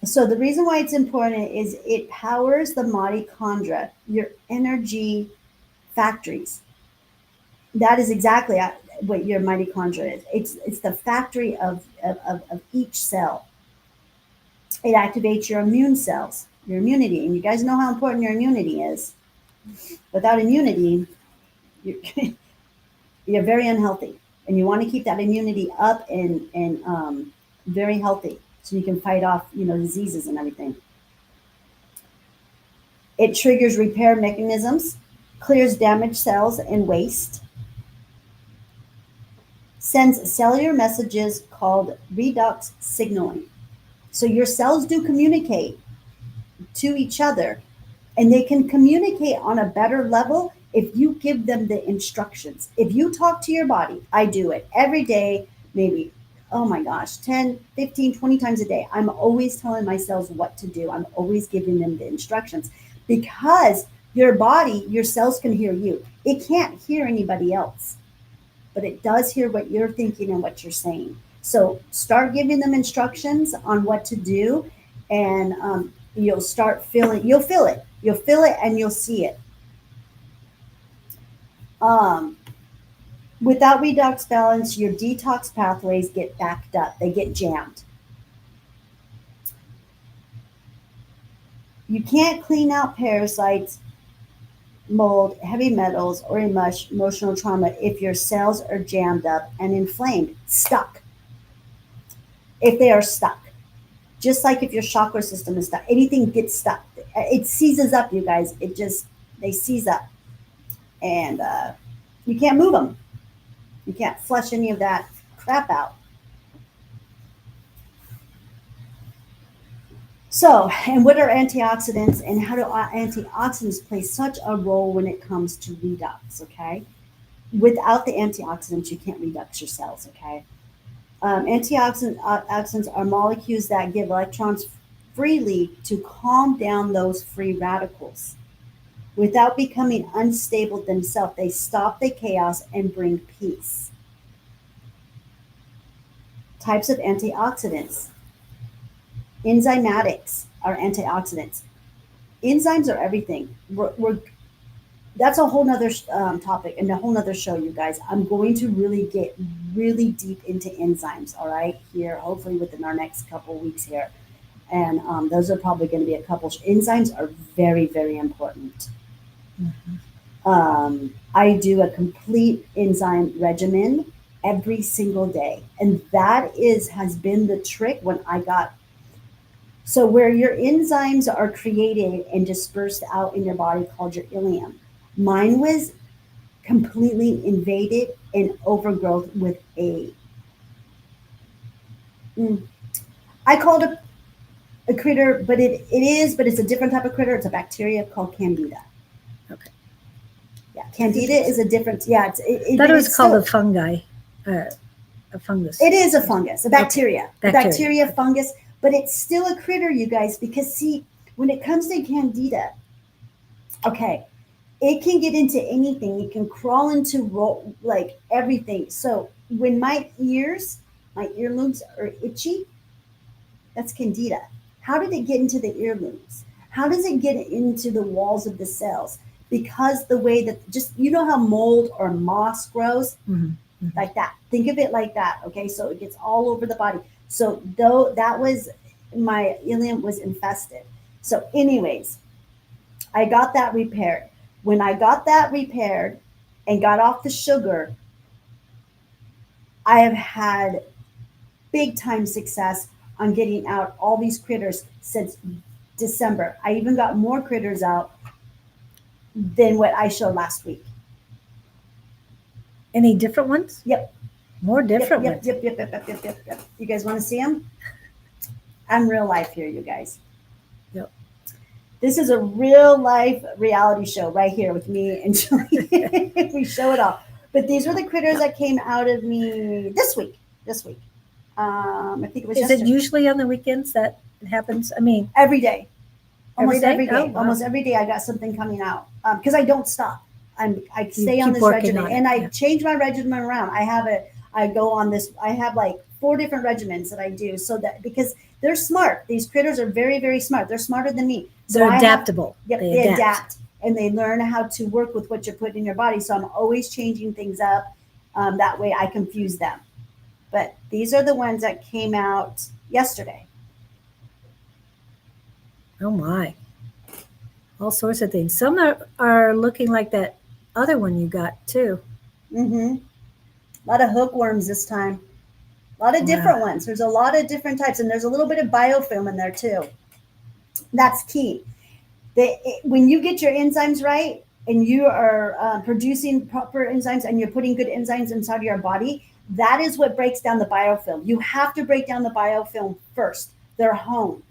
So the reason why it's important is it powers the mitochondria, your energy factories. That is exactly what your mitochondria is. It's the factory of each cell. It activates your immune cells, your immunity. And you guys know how important your immunity is. Without immunity, you're very unhealthy. And you want to keep that immunity up and very healthy, so you can fight off, diseases and everything. It triggers repair mechanisms, clears damaged cells and waste, sends cellular messages called redox signaling. So your cells do communicate to each other, and they can communicate on a better level if you give them the instructions. If you talk to your body, I do it every day, maybe, oh my gosh, 10, 15, 20 times a day. I'm always telling my cells what to do. I'm always giving them the instructions, because your body, your cells can hear you. It can't hear anybody else, but it does hear what you're thinking and what you're saying. So start giving them instructions on what to do, and you'll start feeling, you'll feel it and you'll see it. Without redox balance, your detox pathways get backed up. They get jammed. You can't clean out parasites, mold, heavy metals, or emotional trauma if your cells are jammed up and inflamed, stuck. If they are stuck. Just like if your chakra system is stuck, anything gets stuck. It seizes up, you guys. They seize up. and you can't move them. You can't flush any of that crap out. So, and what are antioxidants, and how do antioxidants play such a role when it comes to redox? Okay, without the antioxidants, you can't redox your cells. Okay, antioxidants are molecules that give electrons freely to calm down those free radicals. Without becoming unstable themselves, they stop the chaos and bring peace. Types of antioxidants. Enzymatics are antioxidants. Enzymes are everything. That's a whole nother topic and a whole nother show, you guys. I'm going to really get really deep into enzymes, all right, here, hopefully within our next couple weeks here. And those are probably going to be a couple. Enzymes are very, very important. I do a complete enzyme regimen every single day. And that has been the trick when I got. So where your enzymes are created and dispersed out in your body called your ileum. Mine was completely invaded and overgrowth with I called it a critter, but it's a different type of critter. It's a bacteria called Candida. Okay. Yeah, Candida is a different. Yeah, That was called a fungi, a fungus. It is a fungus, a bacteria, Okay. a bacteria fungus, but it's still a critter, you guys. Because see, when it comes to Candida, okay, it can get into anything. It can crawl into like everything. So when my earlobes are itchy, that's Candida. How did it get into the earlobes? How does it get into the walls of the cells? Because the way that how mold or moss grows, like that. Think of it like that. Okay, so it gets all over the body. So though that was my ileum was infested. So, anyways, I got that repaired. When I got that repaired and got off the sugar, I have had big time success on getting out all these critters since December. I even got more critters out than what I showed last week. Any different ones? Yep. More different ones. Yep. You guys want to see them? I'm real life here, you guys. Yep. This is a real life reality show right here with me and Julie. We show it all. But these were the critters that came out of me this week. I think it was Is yesterday. it usually on the weekends that it happens? I mean, every day. Almost every day. Oh, wow. Almost every day I got something coming out. Because I don't stop. I stay on keep this working regimen. on it, And I yeah. change my regimen around. I go on this, I have like 4 different regimens that I do, so that because they're smart. These critters are very, very smart. They're smarter than me. So they're adaptable. They adapt. And they learn how to work with what you're putting in your body. So I'm always changing things up. That way I confuse them. But these are the ones that came out yesterday. Oh my. All sorts of things. Some are looking like that other one you got too. A lot of hookworms this time. A lot of different ones. There's a lot of different types, and there's a little bit of biofilm in there too. That's key. When you get your enzymes right and you are producing proper enzymes and you're putting good enzymes inside your body, that is what breaks down the biofilm. You have to break down the biofilm first. They're home.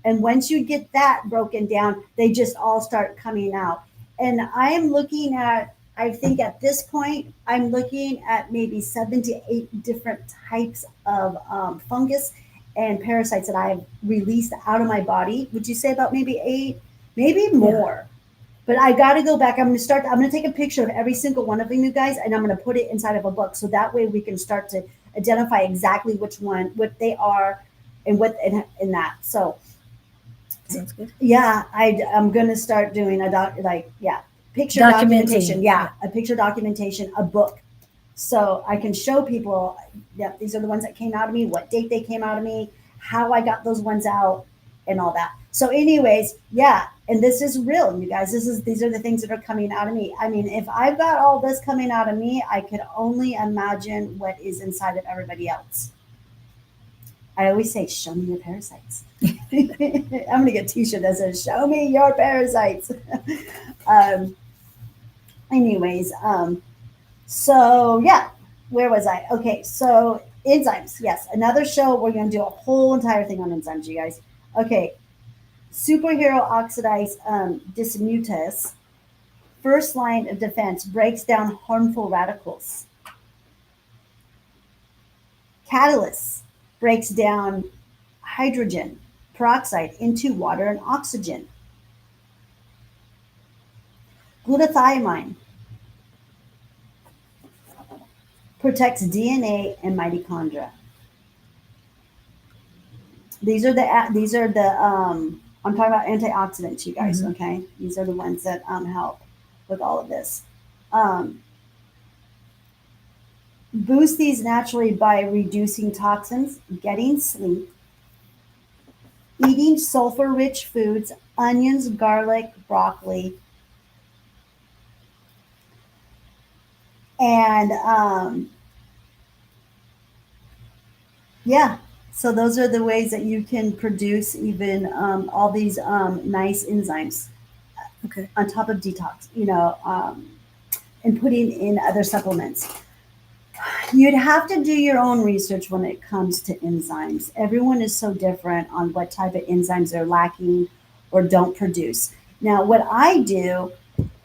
And once you get that broken down, they just all start coming out. And I'm looking at, I think at this point, I'm looking at maybe 7 to 8 different types of fungus and parasites that I've released out of my body. Would you say about maybe 8? Maybe more. Yeah. But I got to go back. I'm going to take a picture of every single one of them, you guys, and I'm going to put it inside of a book. So that way we can start to identify exactly which one, what they are, and what in that. So, sounds good. Yeah, I'm going to start doing picture documentation. Yeah, a picture documentation, a book. So I can show people, yeah, these are the ones that came out of me, what date they came out of me, how I got those ones out, and all that. So anyways, yeah, and this is real, you guys. These are the things that are coming out of me. I mean, if I've got all this coming out of me, I could only imagine what is inside of everybody else. I always say, show me your parasites. I'm going to get a t-shirt that says, show me your parasites. And anyways, so yeah, where was I? Okay, so enzymes. Yes, another show. We're going to do a whole entire thing on enzymes, you guys. Okay, superhero oxidized dismutase, first line of defense, breaks down harmful radicals. Catalyst breaks down hydrogen peroxide into water and oxygen. Glutathione protects DNA and mitochondria. These are the I'm talking about antioxidants, you guys. Mhm. Okay, these are the ones that help with all of this. Um, boost these naturally by reducing toxins, getting sleep, eating sulfur-rich foods, onions, garlic, broccoli, and yeah. So those are the ways that you can produce even all these nice enzymes Okay. on top of detox. And putting in other supplements. You'd have to do your own research when it comes to enzymes. Everyone is so different on what type of enzymes they're lacking or don't produce. Now, what I do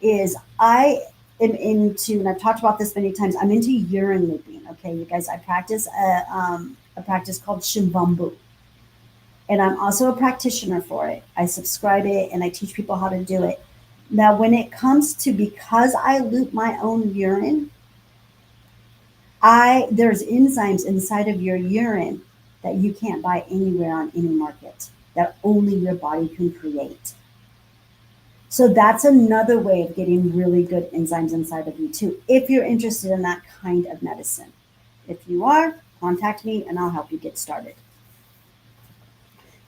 is I am into, and I've talked about this many times, I'm into urine looping. Okay, you guys, I practice a practice called Shivambu. And I'm also a practitioner for it. I subscribe it and I teach people how to do it. Now, when it comes to, because I loop my own urine, there's enzymes inside of your urine that you can't buy anywhere on any market, that only your body can create. So that's another way of getting really good enzymes inside of you too, if you're interested in that kind of medicine. If you are, contact me and I'll help you get started.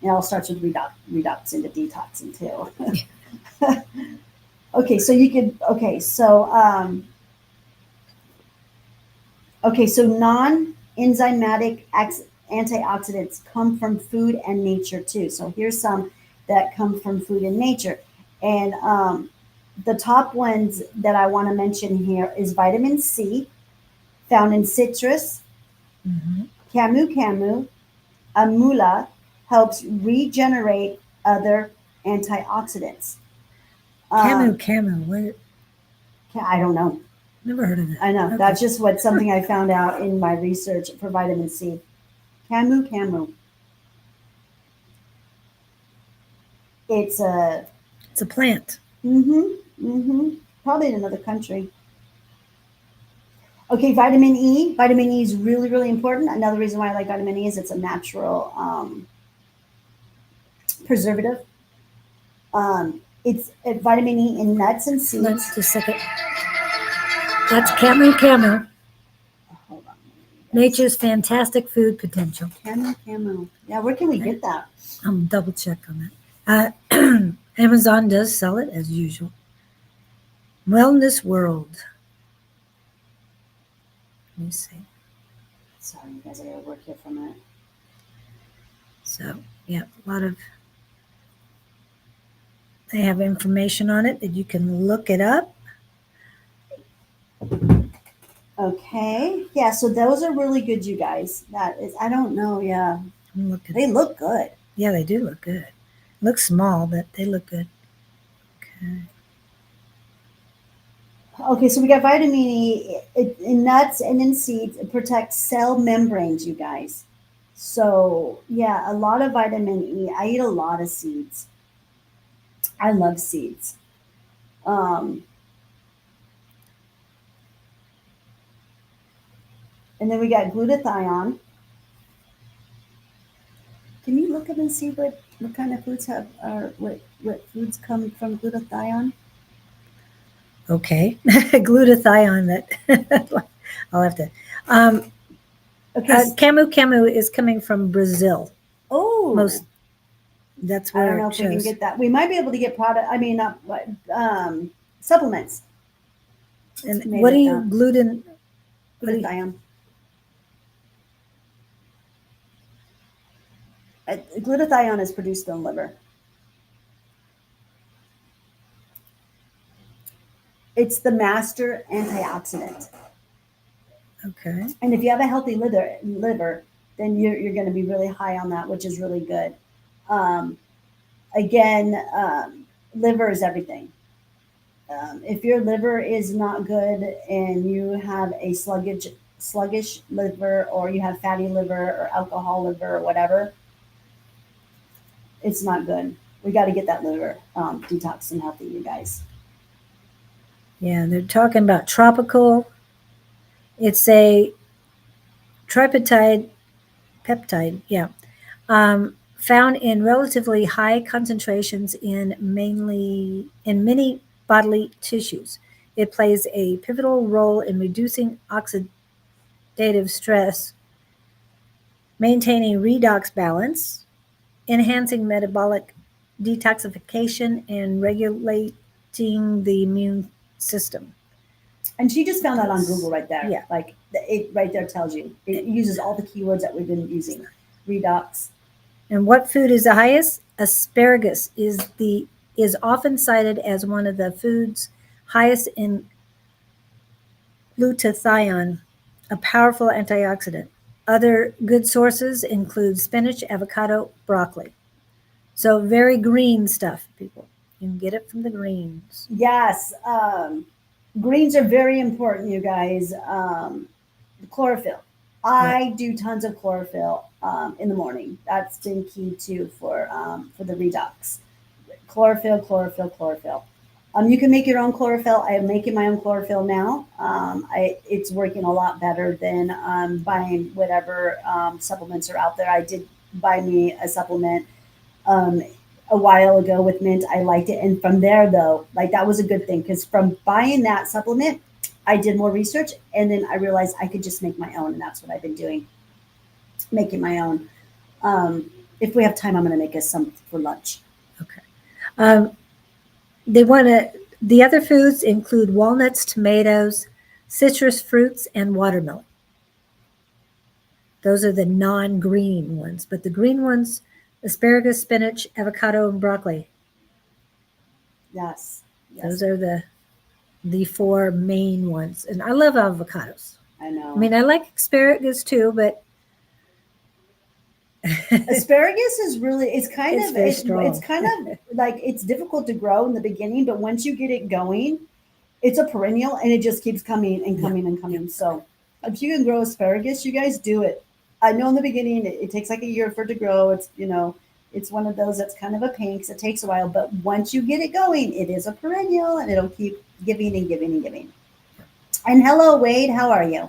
It all starts with redox into detoxing too. Okay, so you could, so non-enzymatic antioxidants come from food and nature too. So here's some that come from food and nature. And the top ones that I want to mention here is vitamin C, found in citrus, Mm-hmm. camu camu, amula, helps regenerate other antioxidants. Camu, camu. What? I don't know. Never heard of that. I know. Okay. That's just something I found out in my research for vitamin C. Camu camu. It's a It's a plant. probably in another country. Okay, vitamin E. Vitamin E is really, really important. Another reason why I like vitamin E is it's a natural preservative. It's vitamin E in nuts and seeds. Let's just a second. That's camu, camu. Hold on. Nature's fantastic food potential. Camu camu. Yeah, where can we get that? Double check on that. Amazon does sell it as usual. Wellness World. Let me see. Sorry, you guys, I gotta work here for a minute. So, yeah, a lot of. They have information on it that you can look it up. Okay. Yeah, so those are really good, you guys. That is, I don't know. Yeah. They look good. Yeah, they do look good. Look small, but they look good. Okay. Okay, so we got vitamin E in nuts and in seeds. It protects cell membranes, you guys. So, yeah, a lot of vitamin E. I eat a lot of seeds. I love seeds. Um, and then we got glutathione. Can you look up and see what kind of foods have, or what foods come from glutathione? Okay. Glutathione that I'll have to. Okay. Camu camu is coming from Brazil. Oh, That's I where don't know it if we can shows. get that. We might be able to get supplements. And made what do with you gluten? Glutathione. Glutathione is produced in the liver. It's the master antioxidant. Okay. And if you have a healthy liver, then you're going to be really high on that, which is really good. Um, again, liver is everything. If your liver is not good and you have a sluggish liver, or you have fatty liver or alcohol liver or whatever, it's not good. We got to get that liver detox and healthy, you guys. Yeah, they're talking about tropical. It's a tripeptide peptide. Yeah, found in relatively high concentrations in many bodily tissues. It plays a pivotal role in reducing oxidative stress, maintaining redox balance, enhancing metabolic detoxification, and regulating the immune system. And she just found that on Google right there. Yeah. Like it right there tells you. It uses all the keywords that we've been using. Redox. And what food is the highest? Asparagus is often cited as one of the foods highest in glutathione, a powerful antioxidant. Other good sources include spinach, avocado, broccoli. So very green stuff, people. You can get it from the greens. Yes. Greens are very important, you guys. Chlorophyll. I do tons of chlorophyll in the morning. That's been key too for the redox. Chlorophyll, chlorophyll, chlorophyll. You can make your own chlorophyll. I am making my own chlorophyll now. It's working a lot better than buying whatever supplements are out there. I did buy me a supplement um, a while ago with mint. I liked it. And from there, though, like that was a good thing, because from buying that supplement, I did more research, and then I realized I could just make my own. And that's what I've been doing, making my own. If we have time, I'm going to make us some for lunch. Okay. They want to. The other foods include walnuts, tomatoes, citrus fruits, and watermelon. Those are the non-green ones, but the green ones: asparagus, spinach, avocado, and broccoli. Yes. Yes. Those are the four main ones. And I love avocados. I know. I mean, I like asparagus too, but asparagus is really it's kind It's of very strong. it's kind of like it's difficult to grow in the beginning, but once you get it going, it's a perennial and it just keeps coming and coming and coming. So if you can grow asparagus, you guys do it. I know in the beginning it takes like a year for it to grow. It's it's one of those that's kind of a pain because it takes a while, but once you get it going, it is a perennial and it'll keep giving and giving and giving. And hello, Wade, how are you?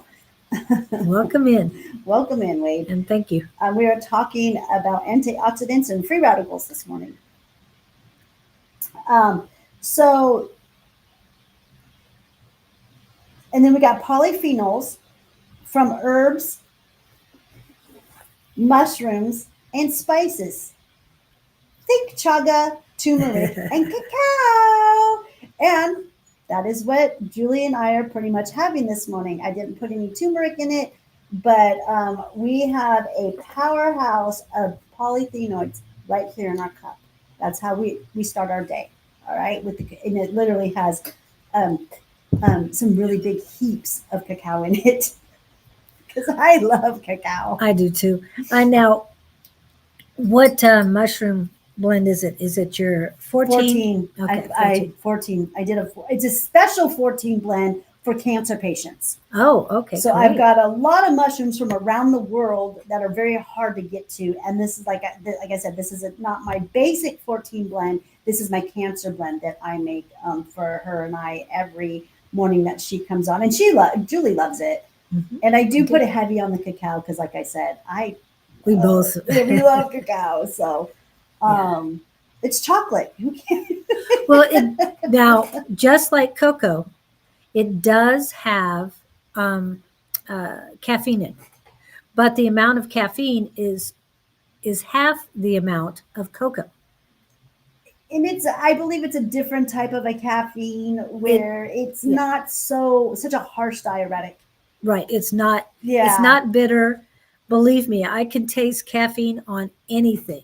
welcome in. Welcome in, Wade. And thank you. We are talking about antioxidants and free radicals this morning. So, and then we got polyphenols from herbs, mushrooms, and spices. Think chaga, turmeric, and cacao. And that is what Julie and I are pretty much having this morning. I didn't put any turmeric in it, but we have a powerhouse of polyphenols right here in our cup. That's how we start our day. All right, and it literally has some really big heaps of cacao in it, because I love cacao. I do too. Now, what mushroom blend is it? Is it your 14? 14. Okay, 14. I did it's a special 14 blend for cancer patients. Oh, okay. So great. I've got a lot of mushrooms from around the world that are very hard to get to. And this is like I said, this is not my basic 14 blend. This is my cancer blend that I make for her and I every morning that she comes on. And Julie loves it. Mhm. And I do put it heavy on the cacao because, like I said, We both. we love cacao. So it's chocolate. Well, now, just like cocoa, it does have caffeine in it, but the amount of caffeine is half the amount of cocoa. And I believe it's a different type of a caffeine where it's not such a harsh diuretic. Right. It's not. Yeah. It's not bitter. Believe me, I can taste caffeine on anything.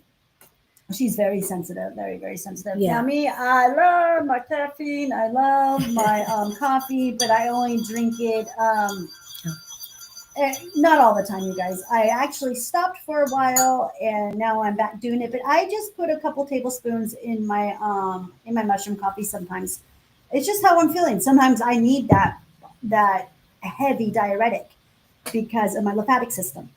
She's very sensitive, very, very sensitive. Yeah. Now, me, I love my caffeine. I love my coffee, but I only drink it not all the time, you guys. I actually stopped for a while, and now I'm back doing it. But I just put a couple tablespoons in my mushroom coffee sometimes. It's just how I'm feeling. Sometimes I need that heavy diuretic because of my lymphatic system.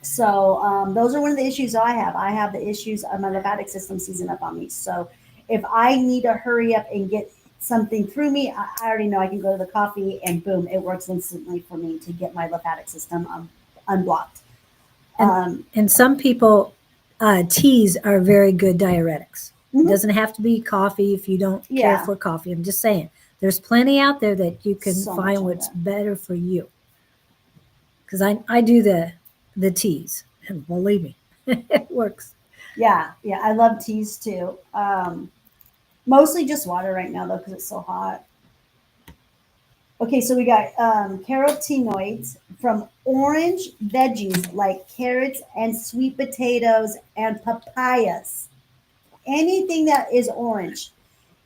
So those are one of the issues I have. I have the issues of my lymphatic system seizing up on me. So if I need to hurry up and get something through me, I already know I can go to the coffee and boom, it works instantly for me to get my lymphatic system unblocked. And some people, teas are very good diuretics. It Mhm. doesn't have to be coffee if you don't care Yeah. for coffee. I'm just saying, there's plenty out there that you can So much find out what's there. better for you. Because I do the teas, and believe me, it works. Yeah, yeah, I love teas too. Mostly just water right now though because it's so hot. Okay, so we got carotenoids from orange veggies like carrots and sweet potatoes and papayas. Anything that is orange.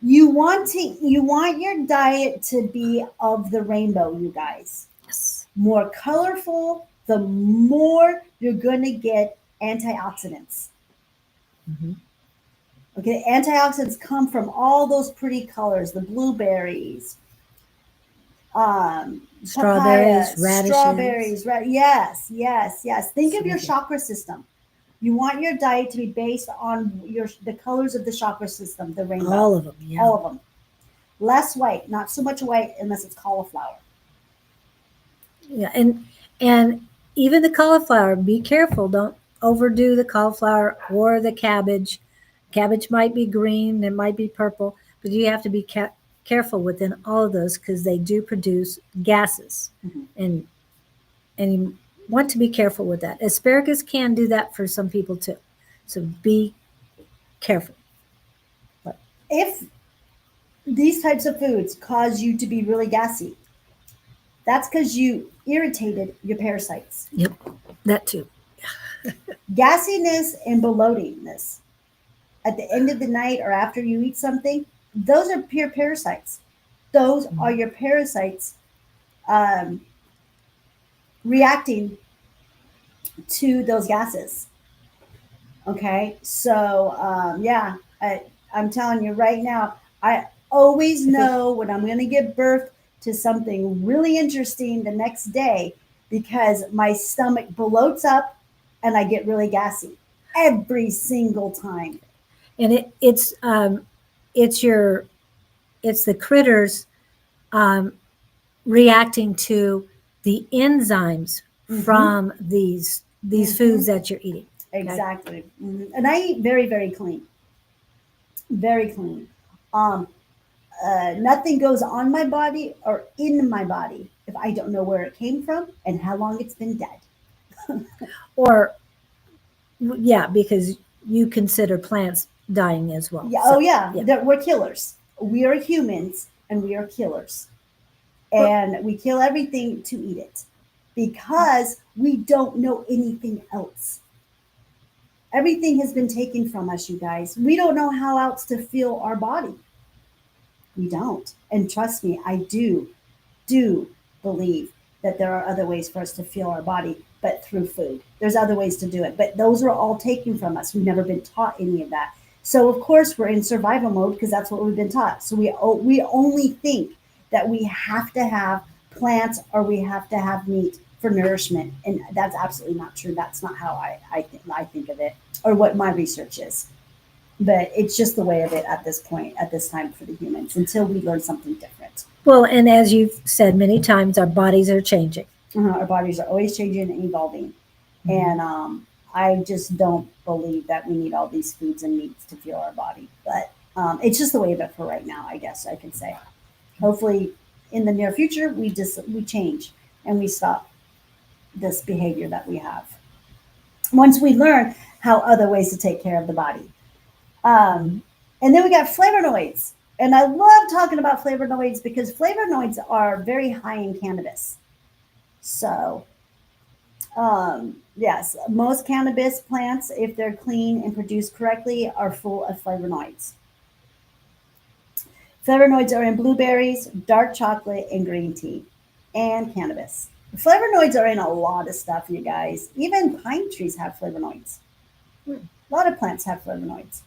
You want your diet to be of the rainbow, you guys. Yes. More colorful, the more you're going to get antioxidants. Mhm. Okay, antioxidants come from all those pretty colors, the blueberries, Strawberries, papaya, radishes. strawberries, right? Yes, yes, yes. Think of your Absolutely. chakra system. You want your diet to be based on the colors of the chakra system, the rainbow, All of them, yeah. all of them. Less white, not so much white unless it's cauliflower. Yeah, and even the cauliflower, be careful. Don't overdo the cauliflower or the cabbage. Cabbage might be green, it might be purple, but you have to be careful within all of those because they do produce gases, Mhm. and you want to be careful with that. Asparagus can do that for some people too, so be careful. If these types of foods cause you to be really gassy, that's because you irritated your parasites. Yep, that too. Gassiness and bloatingness at the end of the night or after you eat something, those are pure parasites. Those are your parasites um, reacting to those gases. Okay, so yeah, I'm telling you right now, I always know when I'm going to give birth to something really interesting the next day because my stomach bloats up and I get really gassy every single time. And it's your it's the critters um, reacting to the enzymes Mm-hmm. from these Mm-hmm. foods that you're eating. Okay. Exactly. And I eat very, very clean, very clean. Um, Nothing goes on my body or in my body if I don't know where it came from and how long it's been dead. Or yeah, because you consider plants dying as well. Yeah. So Oh, yeah. yeah. We're killers. We are humans and we are killers. Well, And we kill everything to eat it because we don't know anything else. Everything has been taken from us, you guys. We don't know how else to feel our body. We don't. And trust me, I do believe that there are other ways for us to feel our body, but through food. There's other ways to do it, but those are all taken from us. We've never been taught any of that. So of course we're in survival mode because that's what we've been taught. So we only think that we have to have plants or we have to have meat for nourishment, and that's absolutely not true. That's not how I think of it, or what my research is. But it's just the way of it at this point, at this time for the humans, until we learn something different. well, and as you've said many times, our bodies are changing. Our bodies are always changing and evolving. And I just don't believe that we need all these foods and meats to fuel our body. But it's just the way of it for right now, I guess I can say. Hopefully, in the near future, we change and we stop this behavior that we have. Once we learn how other ways to take care of the body. And then we got flavonoids. And I love talking about flavonoids because flavonoids are very high in cannabis. So Yes, most cannabis plants, if they're clean and produced correctly, are full of flavonoids. Flavonoids are in blueberries, dark chocolate, and green tea, and cannabis. Flavonoids are in a lot of stuff, you guys. Even pine trees have flavonoids. Hmm. A lot of plants have flavonoids.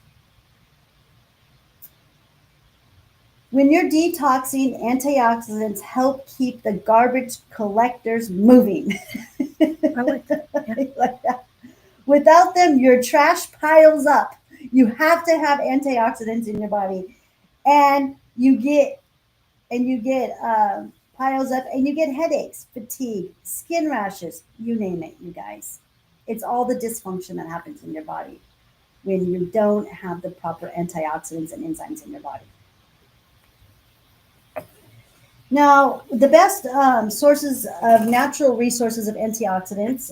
When you're detoxing, antioxidants help keep the garbage collectors moving. I like that. Yeah. Like that. Without them, your trash piles up. You have to have antioxidants in your body, and you get piles up, and you get headaches, fatigue, skin rashes, you name it, you guys. It's all the dysfunction that happens in your body when you don't have the proper antioxidants and enzymes in your body. Now, the best sources of natural resources of antioxidants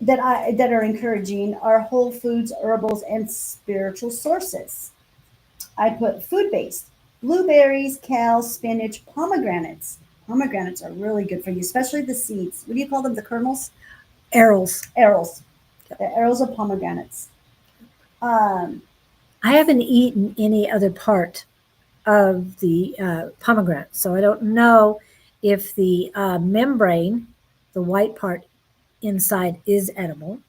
that are encouraging are whole foods, herbals, and spiritual sources. I put food based: blueberries, kale, spinach, pomegranates. Pomegranates are really good for you, especially the seeds. What do you call them? The kernels? Arrows. Arrows. The arrows of pomegranates. Um, I haven't eaten any other part of the pomegranate, so I don't know if the membrane, the white part inside, is edible.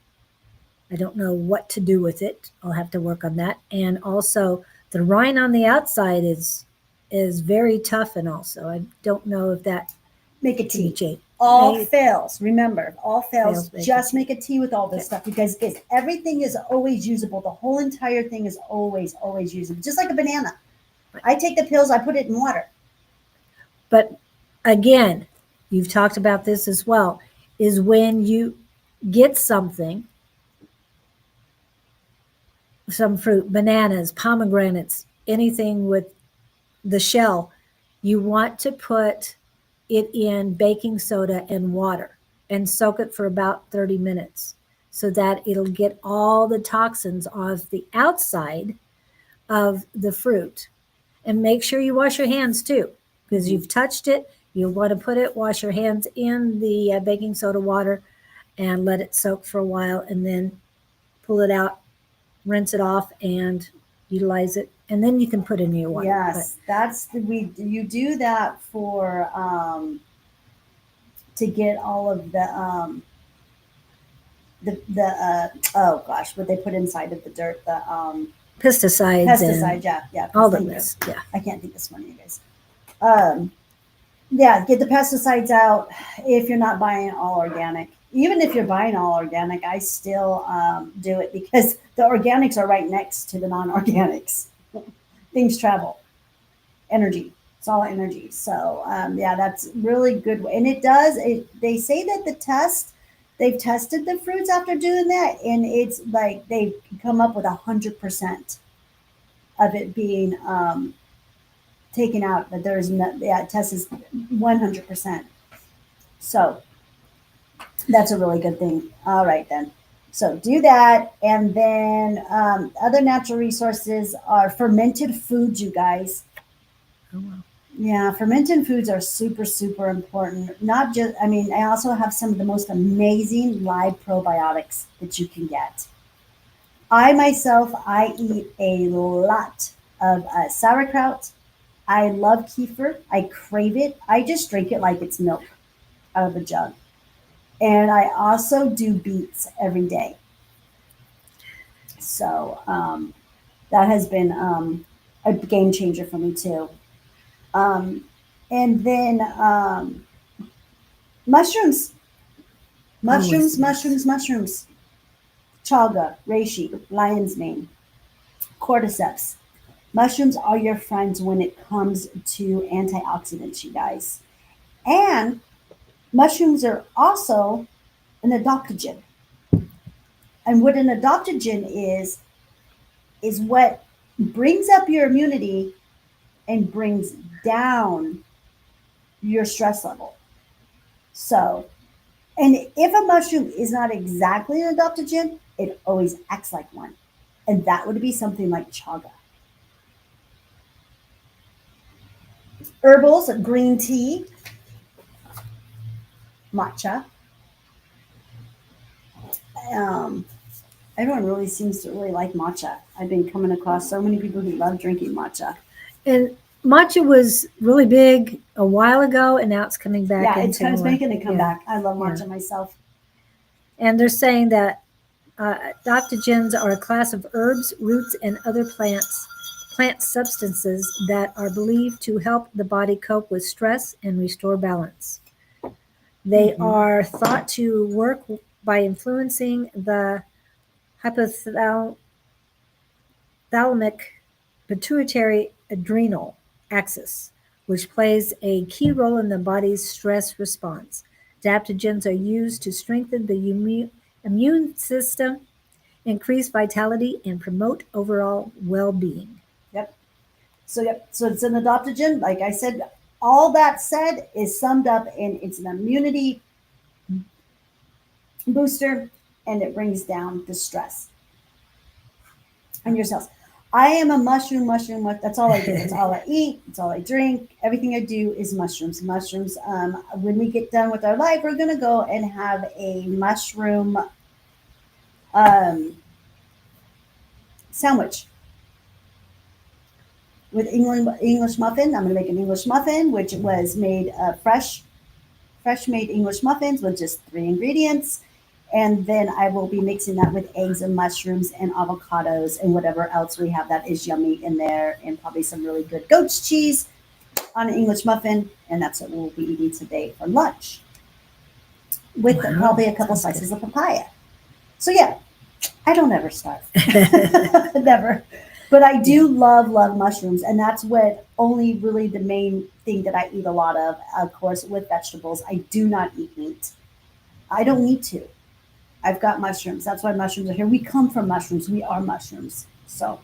I don't know what to do with it. I'll have to work on that. And also, the rind on the outside is very tough, and also I don't know if that Make a can be tea. changed. All May- fails. Remember, all fails. Fails, make a Just tea. make a tea with all this Okay. stuff, because everything is always usable. The whole entire thing is always usable. Just like a banana. I take the pills, I put it in water. But again, you've talked about this as well, is when you get something, some fruit, bananas, pomegranates, anything with the shell, you want to put it in baking soda and water and soak it for about 30 minutes so that it'll get all the toxins off the outside of the fruit. And make sure you wash your hands too, because you've touched it. You want to put it, wash your hands in the baking soda water and let it soak for a while, and then pull it out, rinse it off, and utilize it. And then you can put in your water. Yes, that's you do that for to get all of the oh gosh, what they put inside of the dirt, the But pesticides pesticides. and Yeah, all thank of you. this. Yeah. I can't think this morning, you guys. Yeah, get the pesticides out if you're not buying all organic. Even if you're buying all organic, I still do it, because the organics are right next to the non-organics. Things travel, energy. It's all energy. So yeah, that's really good. And it does. They say that they've tested the fruits after doing that, and it's like they've come up with 100% of it being taken out. That there is no, yeah, test is 100%. So that's a really good thing. All right, then. So do that. And then other natural resources are fermented foods, you guys. Oh, wow. Yeah, fermented foods are super, super important. Not just, I mean, I also have some of the most amazing live probiotics that you can get. I myself, I eat a lot of sauerkraut. I love kefir. I crave it. I just drink it like it's milk out of a jug. And I also do beets every day. So that has been a game changer for me too. Um, and then mushrooms, Oh, mushrooms, yes. mushrooms, mushrooms. Chaga, reishi, lion's mane, cordyceps. Mushrooms are your friends when it comes to antioxidants, you guys. And mushrooms are also an adaptogen. And what an adaptogen is what brings up your immunity and brings down your stress level. So, and if a mushroom is not exactly an adaptogen, it always acts like one. And that would be something like chaga. Herbals, green tea, matcha, Um, everyone really seems to really like matcha. I've been coming across so many people who love drinking matcha. And matcha was really big a while ago, and now it's coming back Yeah, it's into kind of more. making a comeback. I love Yeah. matcha myself. And they're saying that adaptogens are a class of herbs, roots, and other plant substances that are believed to help the body cope with stress and restore balance. They are thought to work by influencing the hypothalamic pituitary adrenal axis, which plays a key role in the body's stress response. Adaptogens are used to strengthen the immune system, increase vitality, and promote overall well being. Yep. So it's an adaptogen. Like I said, all that said is summed up in it's an immunity booster, and it brings down the stress on your cells. I am a mushroom. That's all I do. That's all I eat. That's all I drink. Everything I do is mushrooms. Mushrooms. When we get done with our life, we're gonna go and have a mushroom um, sandwich with English muffin. I'm gonna make an English muffin, which was made fresh made English muffins with just 3 ingredients. And then I will be mixing that with eggs and mushrooms and avocados and whatever else we have that is yummy in there, and probably some really good goat's cheese on an English muffin. And that's what we'll be eating today for lunch with Wow, probably a couple sounds slices of papaya. So, yeah, I don't ever starve. Never. But I do love mushrooms, and that's what only really the main thing that I eat a lot of course, with vegetables. I do not eat meat. I don't need to. I've got mushrooms. That's why mushrooms are here. We come from mushrooms. We are mushrooms. So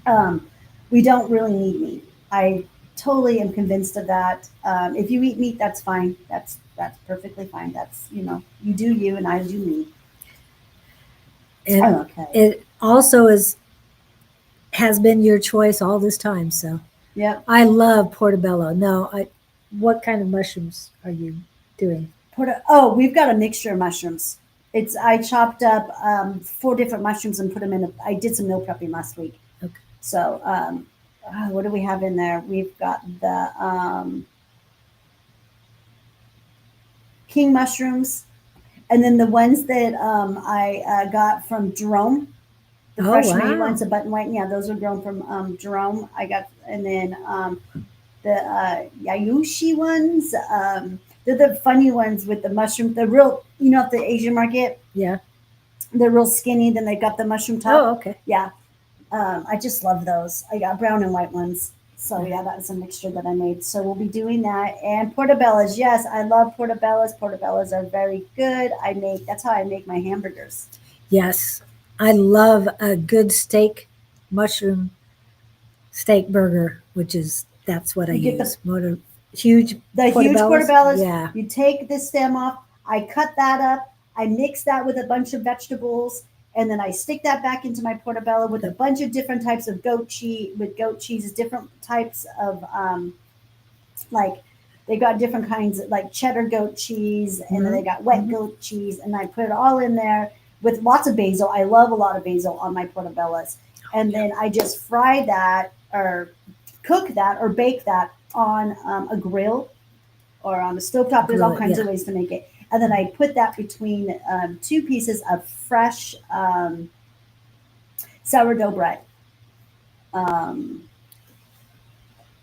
um, we don't really need meat. I totally am convinced of that. If you eat meat, that's fine. That's perfectly fine. That's, you do you and I do me. And Okay. it also has been your choice all this time. So Yep. I love portobello. No, what kind of mushrooms are you doing? Oh, we've got a mixture of mushrooms. I chopped up 4 different mushrooms and put them in. I did some meal prepping last week. Okay. So what do we have in there? We've got the king mushrooms, and then the ones that I got from Jerome, the Oh, fresh made wow. ones, the button white. Yeah, those are grown from Jerome. I got, and then the Yayushi ones. They're the funny ones with the mushroom. The real, at the Asian market, Yeah. they're real skinny. Then they got the mushroom top. Oh, okay. Yeah, I just love those. I got brown and white ones. So yeah, that's a mixture that I made. So we'll be doing that. And portobellos. Yes, I love portobellos. Portobellos are very good. That's how I make my hamburgers. Yes. I love a good mushroom steak burger, that's what I You get use. Huge the huge portobellos. portobellos. Yeah. You take the stem off. I cut that up. I mix that with a bunch of vegetables, and then I stick that back into my portobello with a bunch of different types of goat cheese. With goat cheese, different types of like they got different kinds of like cheddar goat cheese, and then they got wet goat cheese, and I put it all in there with lots of basil. I love a lot of basil on my portobellos, and then I just fry that or cook that or bake that on a grill or on a stovetop. There's all kinds of ways to make it. And then I put that between 2 pieces of fresh sourdough bread.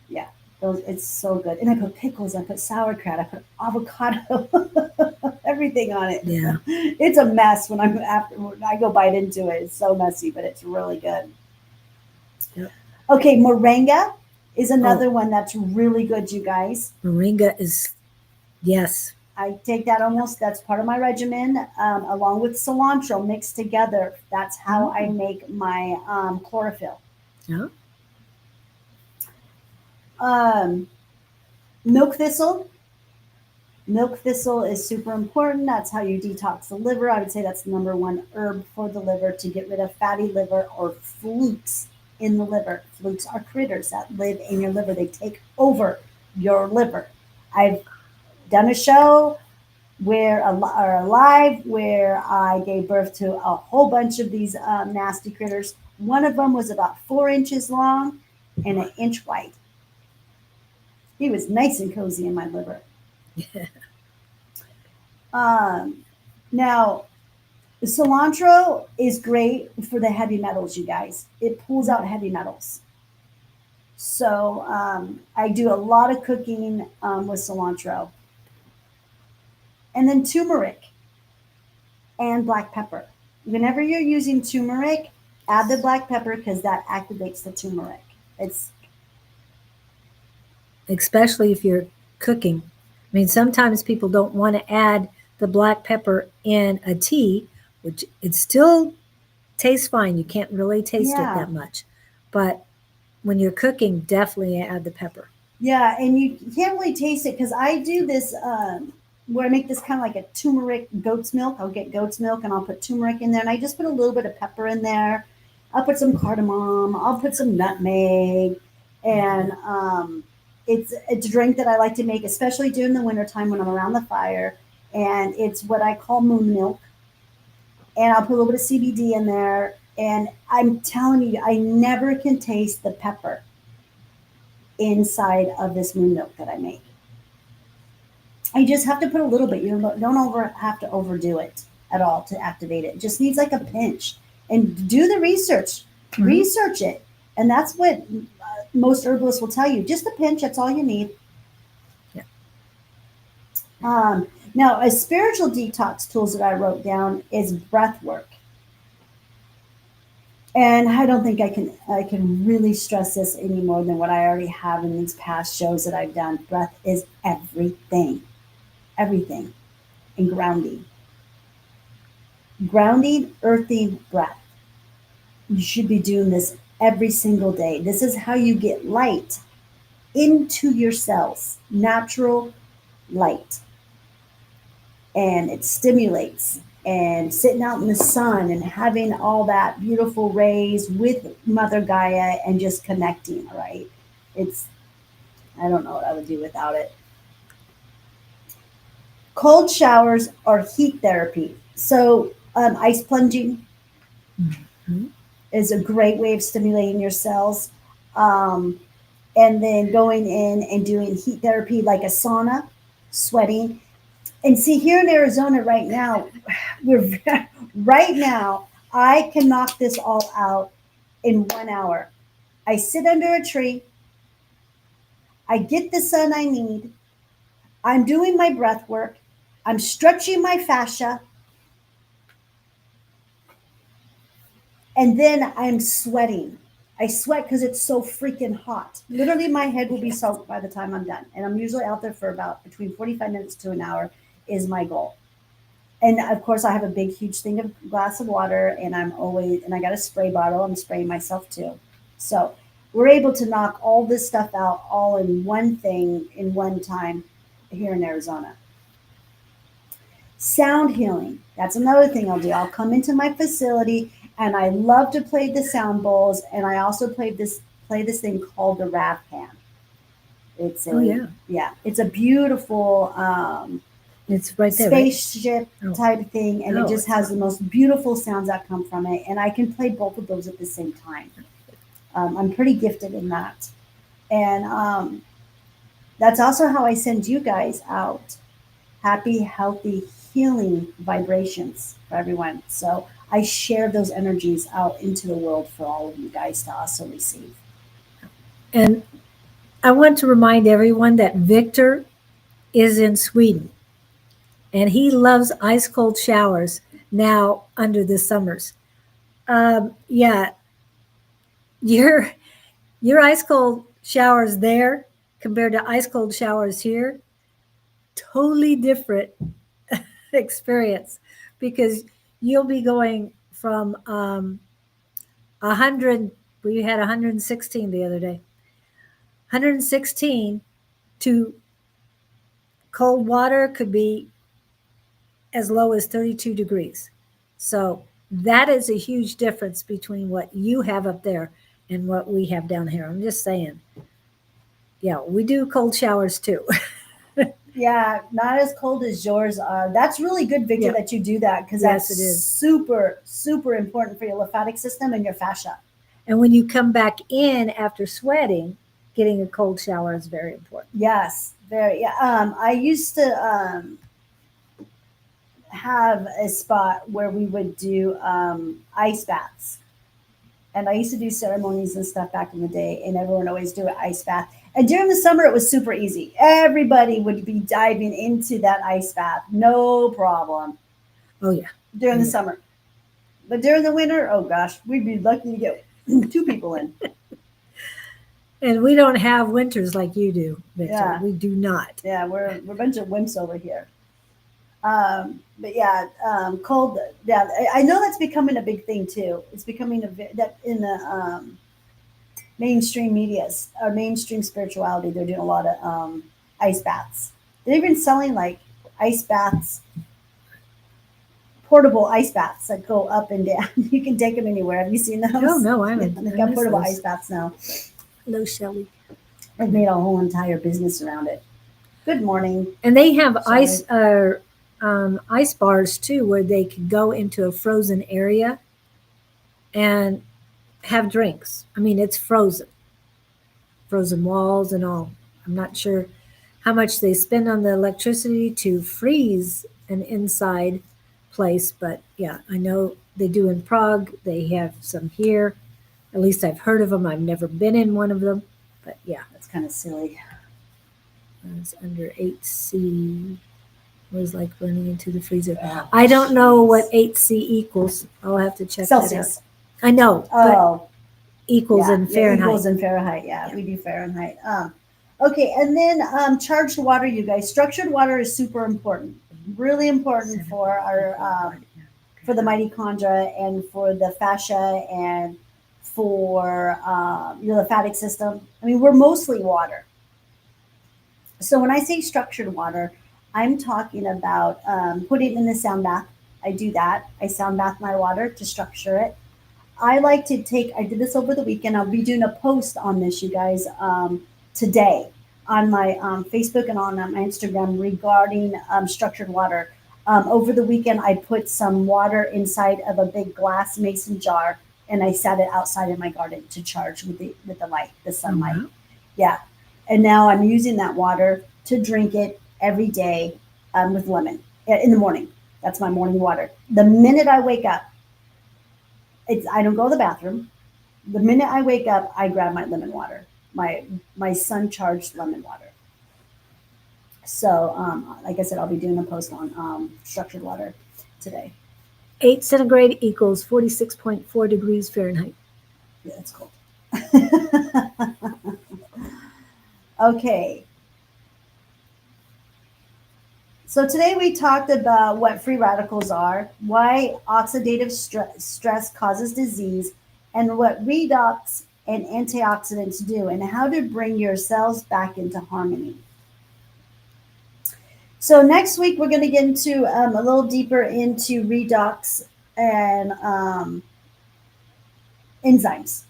Yeah, it's so good. And I put pickles, I put sauerkraut, I put avocado, everything on it. Yeah. It's a mess when I go bite into it. It's so messy, but it's really good. Yep. Okay, moringa is another one that's really good, you guys. Moringa is, yes. I take that that's part of my regimen, along with cilantro mixed together. That's how I make my chlorophyll. Yeah. Milk thistle. Milk thistle is super important. That's how you detox the liver. I would say that's the #1 herb for the liver to get rid of fatty liver or flukes in the liver. Flukes are critters that live in your liver. They take over your liver. I've done a show where are alive, where I gave birth to a whole bunch of these nasty critters. One of them was about 4 inches long and an inch wide. He was nice and cozy in my liver. Um, Now, cilantro is great for the heavy metals, you guys. It pulls out heavy metals. So I do a lot of cooking with cilantro. And then turmeric and black pepper. Whenever you're using turmeric, add the black pepper because that activates the turmeric. It's Especially if you're cooking. I mean, sometimes people don't want to add the black pepper in a tea, which it still tastes fine. You can't really taste it Yeah. that much. But when you're cooking, definitely add the pepper. Yeah, and you can't really taste it because I do this where I make this kind of like a turmeric goat's milk. I'll get goat's milk and I'll put turmeric in there, and I just put a little bit of pepper in there. I'll put some cardamom. I'll put some nutmeg, and it's a drink that I like to make, especially during the wintertime when I'm around the fire. And it's what I call moon milk. And I'll put a little bit of CBD in there. And I'm telling you, I never can taste the pepper inside of this moon milk that I make. You just have to put a little bit. You don't have to overdo it at all to activate it. It just needs like a pinch. And do the research. Mhm. Research it. And that's what most herbalists will tell you. Just a pinch, that's all you need. Yeah. Now, a spiritual detox tools that I wrote down is breath work. And I don't think I can really stress this any more than what I already have in these past shows that I've done. Breath is everything. Everything. And grounding. Grounding, earthing, breath. You should be doing this every single day. This is how you get light into your cells. Natural light. And it stimulates, and sitting out in the sun and having all that beautiful rays with Mother Gaia and just connecting, right? I don't know what I would do without it. Cold showers or heat therapy. So ice plunging Mhm. is a great way of stimulating your cells. And then going in and doing heat therapy like a sauna, sweating. And see, here in Arizona right now, we're right now, I can knock this all out in 1 hour. I sit under a tree. I get the sun I need. I'm doing my breath work. I'm stretching my fascia. And then I'm sweating. I sweat because it's so freaking hot. Literally, my head will be soaked by the time I'm done. And I'm usually out there for about between 45 minutes to an hour is my goal. And of course, I have a big, huge thing of glass of water, and I got a spray bottle. I'm spraying myself too. So we're able to knock all this stuff out all in one thing in one time here in Arizona. Sound healing. That's another thing I'll do. I'll come into my facility, and I love to play the sound bowls, and I also play this thing called the Rav Pan. It's Oh, yeah. It's a beautiful It's right there, right? spaceship Oh. type of thing, and Oh, it just it's has the most beautiful sounds that come from it. And I can play both of those at the same time. I'm pretty gifted in that, and that's also how I send you guys out happy, healthy, healing vibrations for everyone. So I share those energies out into the world for all of you guys to also receive. And I want to remind everyone that Victor is in Sweden and he loves ice cold showers now under the summers. Yeah, your ice cold showers there compared to ice cold showers here, totally different experience because you'll be going from 100. We had 116 the other day. 116 to cold water could be as low as 32 degrees. So that is a huge difference between what you have up there and what we have down here. I'm just saying. Yeah, we do cold showers too. Yeah, not as cold as yours are. That's really good, Victor, Yeah. that you do that because Yes, that's it is. super, super important for your lymphatic system and your fascia. And when you come back in after sweating, getting a cold shower is very important. Yes, very. Yeah. I used to have a spot where we would do ice baths. And I used to do ceremonies and stuff back in the day, and everyone always do an ice bath. And during the summer, it was super easy. Everybody would be diving into that ice bath, no problem Oh yeah. during the Yeah. summer. But during the winter, oh gosh, we'd be lucky to get two people in. And we don't have winters like you do, Victor. Yeah. We do not. Yeah, we're a bunch of wimps over here. But yeah, cold. Yeah, I know that's becoming a big thing too. It's becoming that in the mainstream medias or mainstream spirituality. They're doing a lot of ice baths. They're even selling like ice baths, portable ice baths that go up and down. You can take them anywhere. Have you seen those? Oh no, I Yeah, haven't. they've I got miss portable those. ice baths now. Hello, Shelley. They've made a whole entire business around it. Good morning. And they have Shelley. ice bars too, where they can go into a frozen area and have drinks. I mean, it's frozen walls and all. I'm not sure how much they spend on the electricity to freeze an inside place, but yeah, I know they do in Prague. They have some here. At least I've heard of them. I've never been in one of them, but yeah, That's kind of silly. it's under 8C. Was like running into the freezer. I don't know what 8C equals. I'll have to check Celsius. that out. I know, but Oh, equals yeah, in Fahrenheit. Equals in Fahrenheit. Yeah, we do Fahrenheit. Okay, and then charged water, you guys. Structured water is super important. Really important for our for the mitochondria and for the fascia and for your lymphatic system. I mean, we're mostly water. So when I say structured water, I'm talking about putting it in the sound bath. I do that. I sound bath my water to structure it. I like to take, I did this over the weekend. I'll be doing a post on this, you guys, today on my Facebook and on my Instagram regarding structured water. Over the weekend, I put some water inside of a big glass mason jar and I set it outside in my garden to charge with the light, the sunlight. wow. Yeah. And now I'm using that water to drink it every day with lemon in the morning. That's my morning water. The minute I wake up, I don't go to the bathroom. The minute I wake up, I grab my lemon water, my sun charged lemon water. So, like I said, I'll be doing a post on structured water today. 8 centigrade equals 46.4 degrees Fahrenheit. Yeah, that's cool. Okay. So today we talked about what free radicals are, why oxidative stress causes disease, and what redox and antioxidants do, and how to bring your cells back into harmony. So next week we're going to get into a little deeper into redox and enzymes.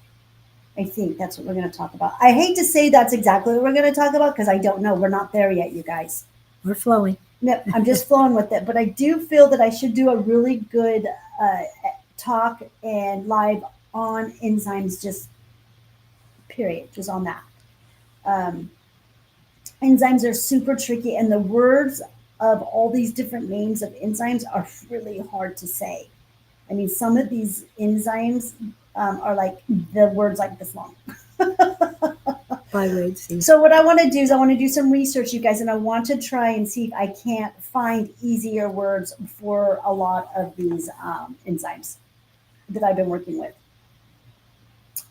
I think that's what we're going to talk about. I hate to say that's exactly what we're going to talk about because I don't know. We're not there yet, you guys. We're flowing. No, I'm just flowing with it. But I do feel that I should do a really good talk and live on enzymes, just period, just on that. Enzymes are super tricky, and the words of all these different names of enzymes are really hard to say. I mean, some of these enzymes are like the words like this long. Thyroid C. So what I want to do is I want to do some research, you guys, and I want to try and see if I can't find easier words for a lot of these enzymes that I've been working with.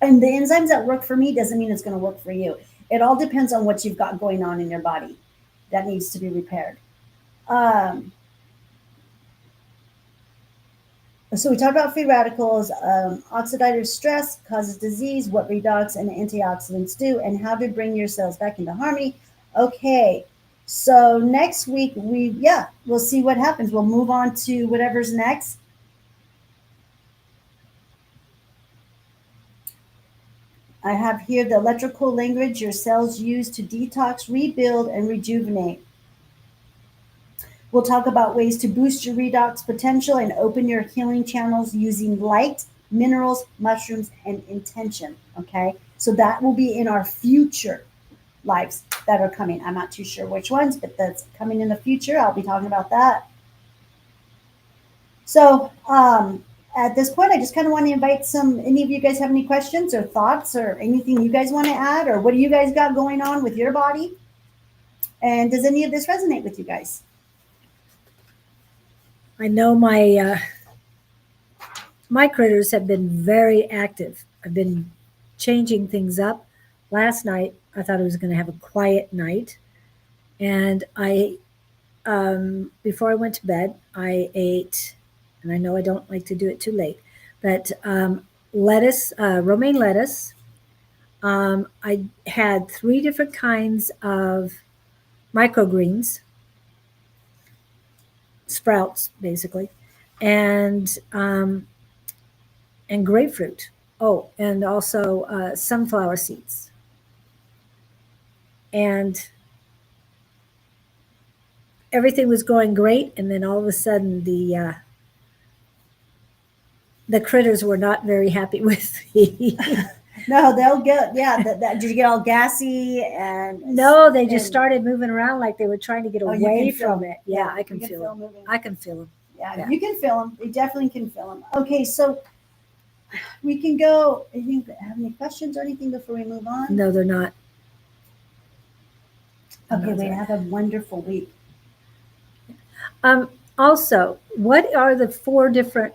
And the enzymes that work for me doesn't mean it's going to work for you. It all depends on what you've got going on in your body that needs to be repaired. So we talked about free radicals, oxidative stress causes disease, what redox and antioxidants do, and how to bring your cells back into harmony. Okay, so next week we'll see what happens. We'll move on to whatever's next. I have here the electrical language your cells use to detox, rebuild, and rejuvenate. We'll talk about ways to boost your redox potential and open your healing channels using light, minerals, mushrooms, and intention. Okay. So that will be in our future lives that are coming. I'm not too sure which ones, but that's coming in the future. I'll be talking about that. So at this point, I just kind of want to invite any of you guys have any questions or thoughts or anything you guys want to add, or what do you guys got going on with your body? And does any of this resonate with you guys? I know my critters have been very active. I've been changing things up. Last night, I thought I was going to have a quiet night, and before I went to bed, I ate, and I know I don't like to do it too late, but lettuce, romaine lettuce. I had 3 different kinds of microgreens, sprouts basically, and grapefruit. Oh, and also sunflower seeds. And everything was going great, and then all of a sudden the critters were not very happy with me. No, they'll get, yeah. Did you get all gassy and? No, they just and- started moving around like they were trying to get Oh, you away can feel from them. it. Yeah, I you can feel them. moving. I can feel them. Yeah, you can feel them. You definitely can feel them. Okay, so we can go. Do you have any questions or anything before we move on? No, they're not. Okay, wait. Have a wonderful week. Also, what are the 4 different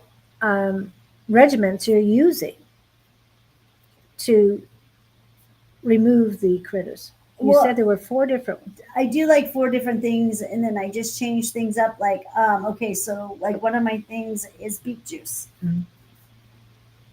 regiments you're using to remove the critters? You Well, said there were 4 different ones. I do like 4 different things, and then I just change things up. Like, okay, so like one of my things is beet juice. Mhm.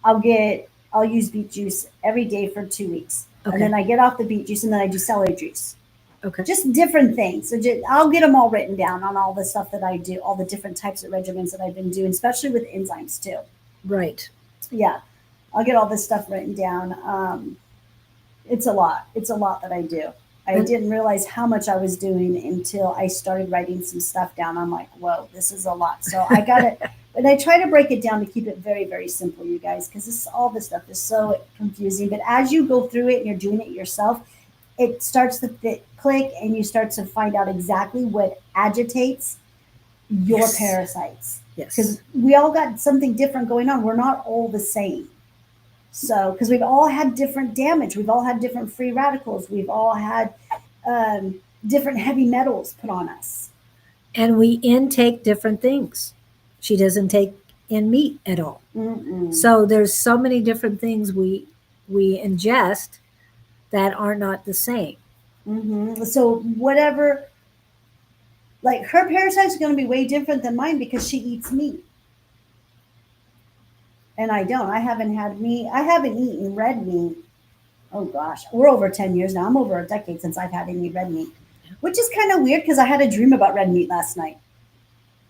I'll use beet juice every day for 2 weeks, Okay. and then I get off the beet juice, and then I do celery juice. Okay. Just different things. So I'll get them all written down on all the stuff that I do, all the different types of regimens that I've been doing, especially with enzymes too. Right. Yeah, I'll get all this stuff written down. It's a lot. It's a lot that I do. I didn't realize how much I was doing until I started writing some stuff down. I'm like, whoa, this is a lot. So I got it. But I try to break it down to keep it very, very simple, you guys, because all this stuff is so confusing. But as you go through it and you're doing it yourself, it starts to click, and you start to find out exactly what agitates your Yes. parasites. Yes. Because we all got something different going on. We're not all the same. So, because we've all had different damage, we've all had different free radicals, we've all had different heavy metals put on us. And we intake different things. She doesn't take in meat at all. Mm-mm. So there's so many different things we ingest that are not the same. Mm-hmm. So whatever, like her parasites are going to be way different than mine because she eats meat. And I don't. I haven't had meat. I haven't eaten red meat. Oh gosh, we're over 10 years now. I'm over a decade since I've had any red meat, which is kind of weird because I had a dream about red meat last night.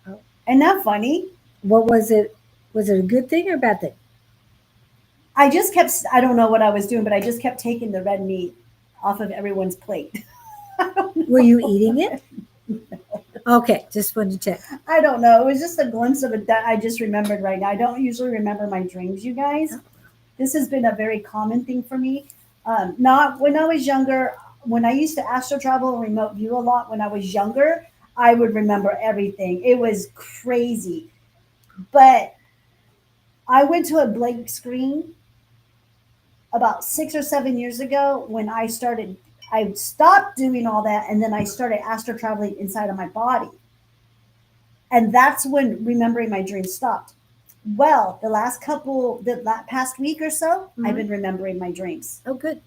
Oh. Isn't that funny? What was it? Was it a good thing or a bad thing? I just kept, I don't know what I was doing, but I just kept taking the red meat off of everyone's plate. Were you eating it? Okay, just wanted to check. I don't know. It was just a glimpse of it that I just remembered right now. I don't usually remember my dreams, you guys. This has been a very common thing for me. Not when I was younger. When I used to astro travel and remote view a lot when I was younger, I would remember everything. It was crazy. But I went to a blank screen about 6 or 7 years ago when I stopped doing all that, and then I started astro traveling inside of my body. And that's when remembering my dreams stopped. Well, the past week or so, I've been remembering my dreams. Oh, good.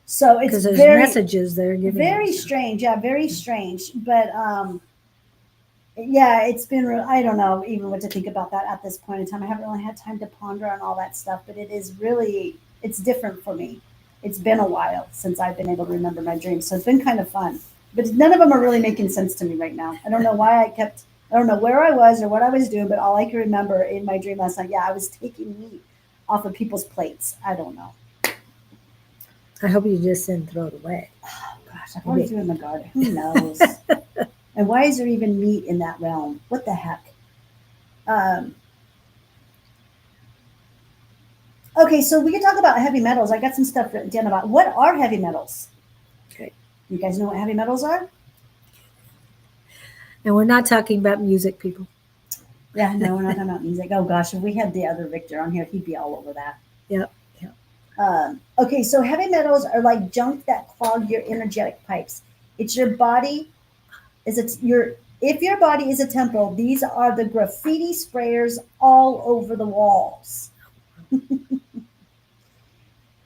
So it's Because there's very, messages they're giving. very us. strange. Yeah, very strange. But yeah, it's been, I don't know even what to think about that at this point in time. I haven't really had time to ponder on all that stuff, but it is really, it's different for me. It's been a while since I've been able to remember my dreams. So it's been kind of fun. But none of them are really making sense to me right now. I don't know why I don't know where I was or what I was doing, but all I can remember in my dream last night, yeah, I was taking meat off of people's plates. I don't know. I hope you just didn't throw it away. Oh, gosh, I probably threw it in the garden. Who knows? And why is there even meat in that realm? What the heck? Um, okay, so we can talk about heavy metals. I got some stuff written down about what are heavy metals. Okay. You guys know what heavy metals are? And we're not talking about music, people. Yeah, no, we're not talking about music. Oh gosh, if we had the other Victor on here, he'd be all over that. Yep. Yep. Okay, so heavy metals are like junk that clog your energetic pipes. It's your body is it's your if your body is a temple, these are the graffiti sprayers all over the walls.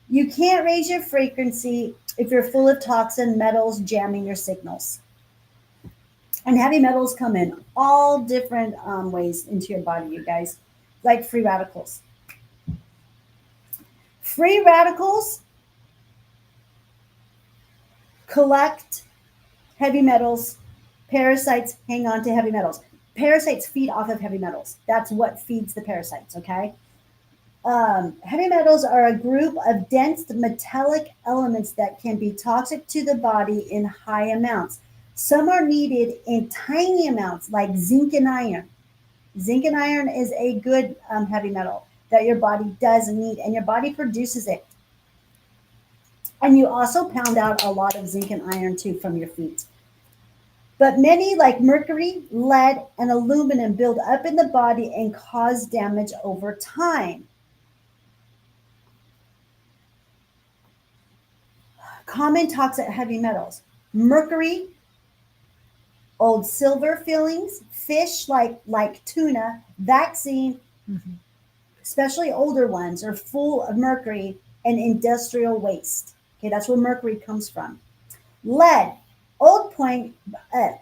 You can't raise your frequency if you're full of toxin metals jamming your signals. And heavy metals come in all different ways into your body, you guys, like free radicals. Free radicals collect heavy metals. Parasites hang on to heavy metals. Parasites feed off of heavy metals. That's what feeds the parasites, okay? Heavy metals are a group of dense metallic elements that can be toxic to the body in high amounts. Some are needed in tiny amounts, like zinc and iron. Zinc and iron is a good heavy metal that your body does need, and your body produces it. And you also pound out a lot of zinc and iron too from your feet. But many, like mercury, lead, and aluminum, build up in the body and cause damage over time. Common toxic heavy metals: mercury, old silver fillings, fish like tuna, vaccine, Mhm. especially older ones, are full of mercury, and industrial waste. Okay, that's where mercury comes from. Lead, old point, uh,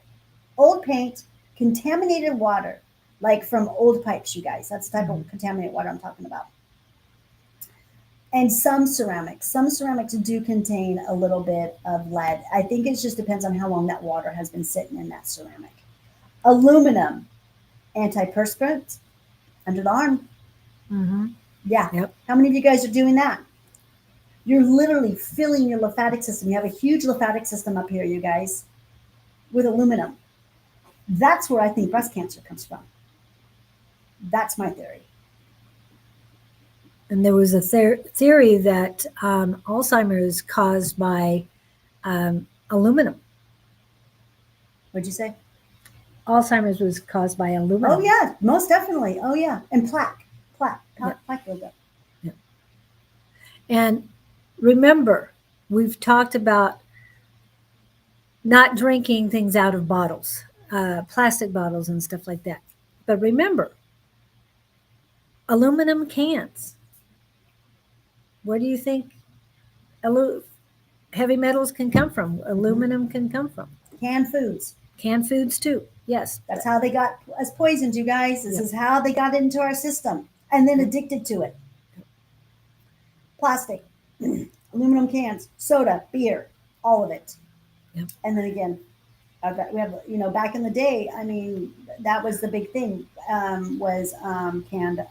old paint, contaminated water, like from old pipes, you guys. That's the type of contaminated water I'm talking about. And some ceramics. Some ceramics do contain a little bit of lead. I think it just depends on how long that water has been sitting in that ceramic. Aluminum, antiperspirant, under the arm. Mm-hmm. Yeah. Yep. How many of you guys are doing that? You're literally filling your lymphatic system. You have a huge lymphatic system up here, you guys, with aluminum. That's where I think breast cancer comes from. That's my theory. And there was a theory that Alzheimer's is caused by aluminum. What'd you say? Alzheimer's was caused by aluminum. Oh yeah, most definitely. Oh yeah, and plaque. Yeah. Plaque buildup. Yeah. And remember, we've talked about not drinking things out of bottles, plastic bottles and stuff like that. But remember, aluminum cans. Where do you think heavy metals can come from? Aluminum can come from. Canned foods. Canned foods too. Yes. That's how they got us poisoned, you guys. This Yep. is how they got into our system and then addicted to it. Plastic, aluminum cans, soda, beer, all of it. Yep. And then again, we have, back in the day, I mean, that was the big thing, was canned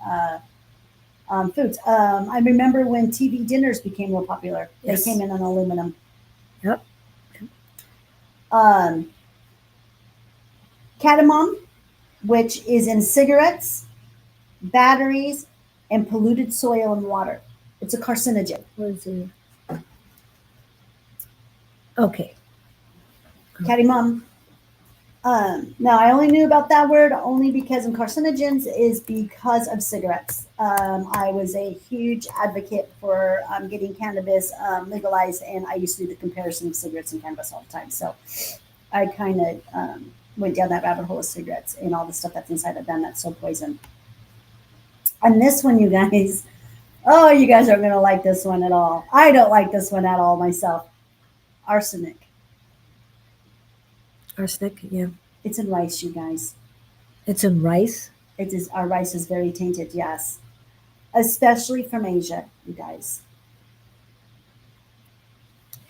foods. I remember when TV dinners became more popular. Yes. They came in on aluminum. Yep. Cadmium, which is in cigarettes, batteries, and polluted soil and water. It's a carcinogen. What is it? Okay. Cadmium. Now, I only knew about that word only because in carcinogens is because of cigarettes. I was a huge advocate for getting cannabis legalized, and I used to do the comparison of cigarettes and cannabis all the time. So I kind of went down that rabbit hole of cigarettes and all the stuff that's inside of them that's so poison. And this one, you guys, oh, you guys aren't going to like this one at all. I don't like this one at all myself. Arsenic. Arsenic, yeah. It's in rice, you guys. It's in rice? It is. Our rice is very tainted, yes. Especially from Asia, you guys.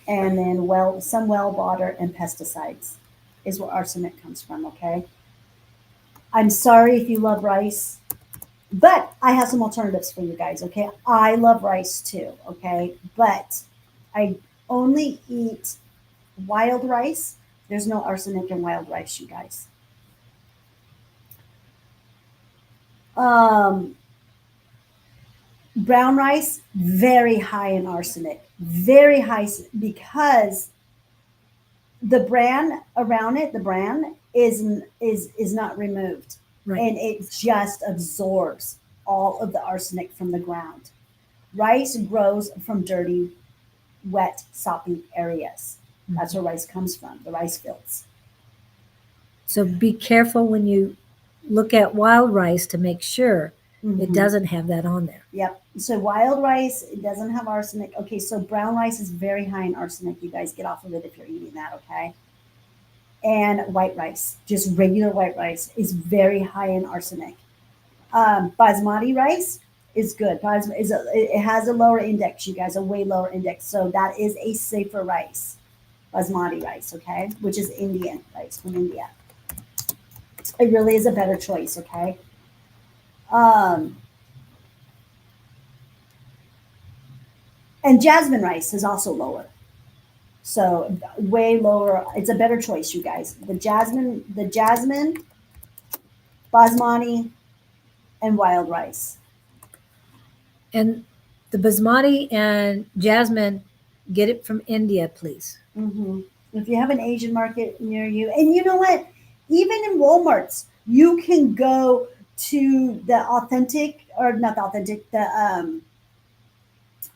And then some well water and pesticides is where arsenic comes from, okay? I'm sorry if you love rice, but I have some alternatives for you guys, okay? I love rice too, okay? But I only eat wild rice There's no arsenic in wild rice, you guys. Um, Brown rice, very high in arsenic, very high because the bran around it, the bran is not removed, Right. and it just absorbs all of the arsenic from the ground. Rice grows from dirty, wet, soppy areas. That's where rice comes from, the rice fields. So be careful when you look at wild rice to make sure it Mhm. doesn't have that on there. Yep. So wild rice, it doesn't have arsenic. Okay, so brown rice is very high in arsenic. You guys get off of it if you're eating that, okay? And white rice, just regular white rice, is very high in arsenic. Basmati rice is good. It has a lower index, you guys, a way lower index. So that is a safer rice, basmati rice, okay, which is Indian rice from India. It really is a better choice, okay. Um, and jasmine rice is also lower. So way lower. It's a better choice, you guys. The jasmine, basmati, and wild rice. And the basmati and jasmine, get it from India, please. Hmm. If you have an Asian market near you, and you know what, even in Walmart's, you can go to the authentic, or not the authentic, the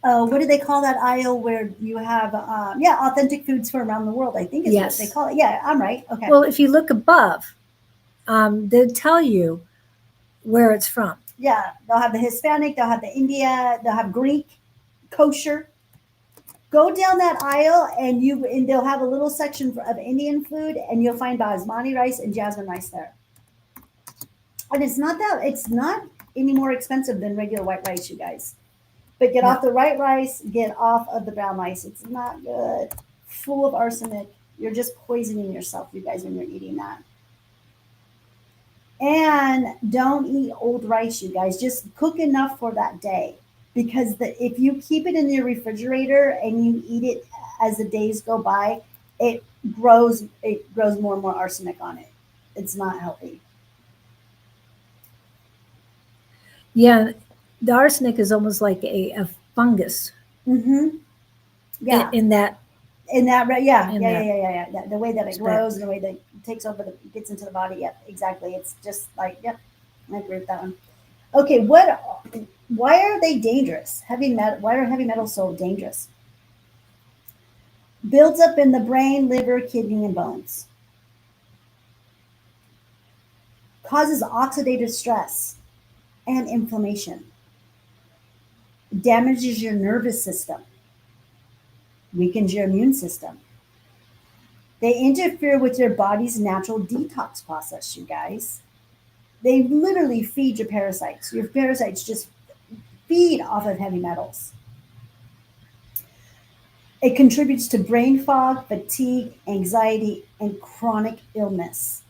what do they call that aisle where you have yeah, authentic foods from around the world, I think is what they Yes. call it. Yeah, I'm right. Okay. Well, if you look above, they'll tell you where it's from. Yeah, they'll have the Hispanic, they'll have the India, they'll have Greek, kosher. Go down that aisle and they'll have a little section of Indian food, and you'll find basmati rice and jasmine rice there. And it's not any more expensive than regular white rice, you guys. But get No. off the white rice, get off of the brown rice. It's not good. Full of arsenic. You're just poisoning yourself, you guys, when you're eating that. And don't eat old rice, you guys. Just cook enough for that day. Because if you keep it in your refrigerator and you eat it as the days go by, it grows more and more arsenic on it. It's not healthy. Yeah, the arsenic is almost like a fungus Mm-hmm. Yeah. in that. Yeah, In yeah, yeah, that yeah, yeah, yeah. The way that it respect. grows and the way that it takes over, gets into the body. Yep, exactly. It's just like, yep, I agree with that one. Okay, why are they dangerous? Why are heavy metals so dangerous? Builds up in the brain, liver, kidney, and bones. Causes oxidative stress and inflammation. Damages your nervous system. Weakens your immune system. They interfere with your body's natural detox process, you guys. They literally feed your parasites. Your parasites just feed off of heavy metals. It contributes to brain fog, fatigue, anxiety, and chronic illness.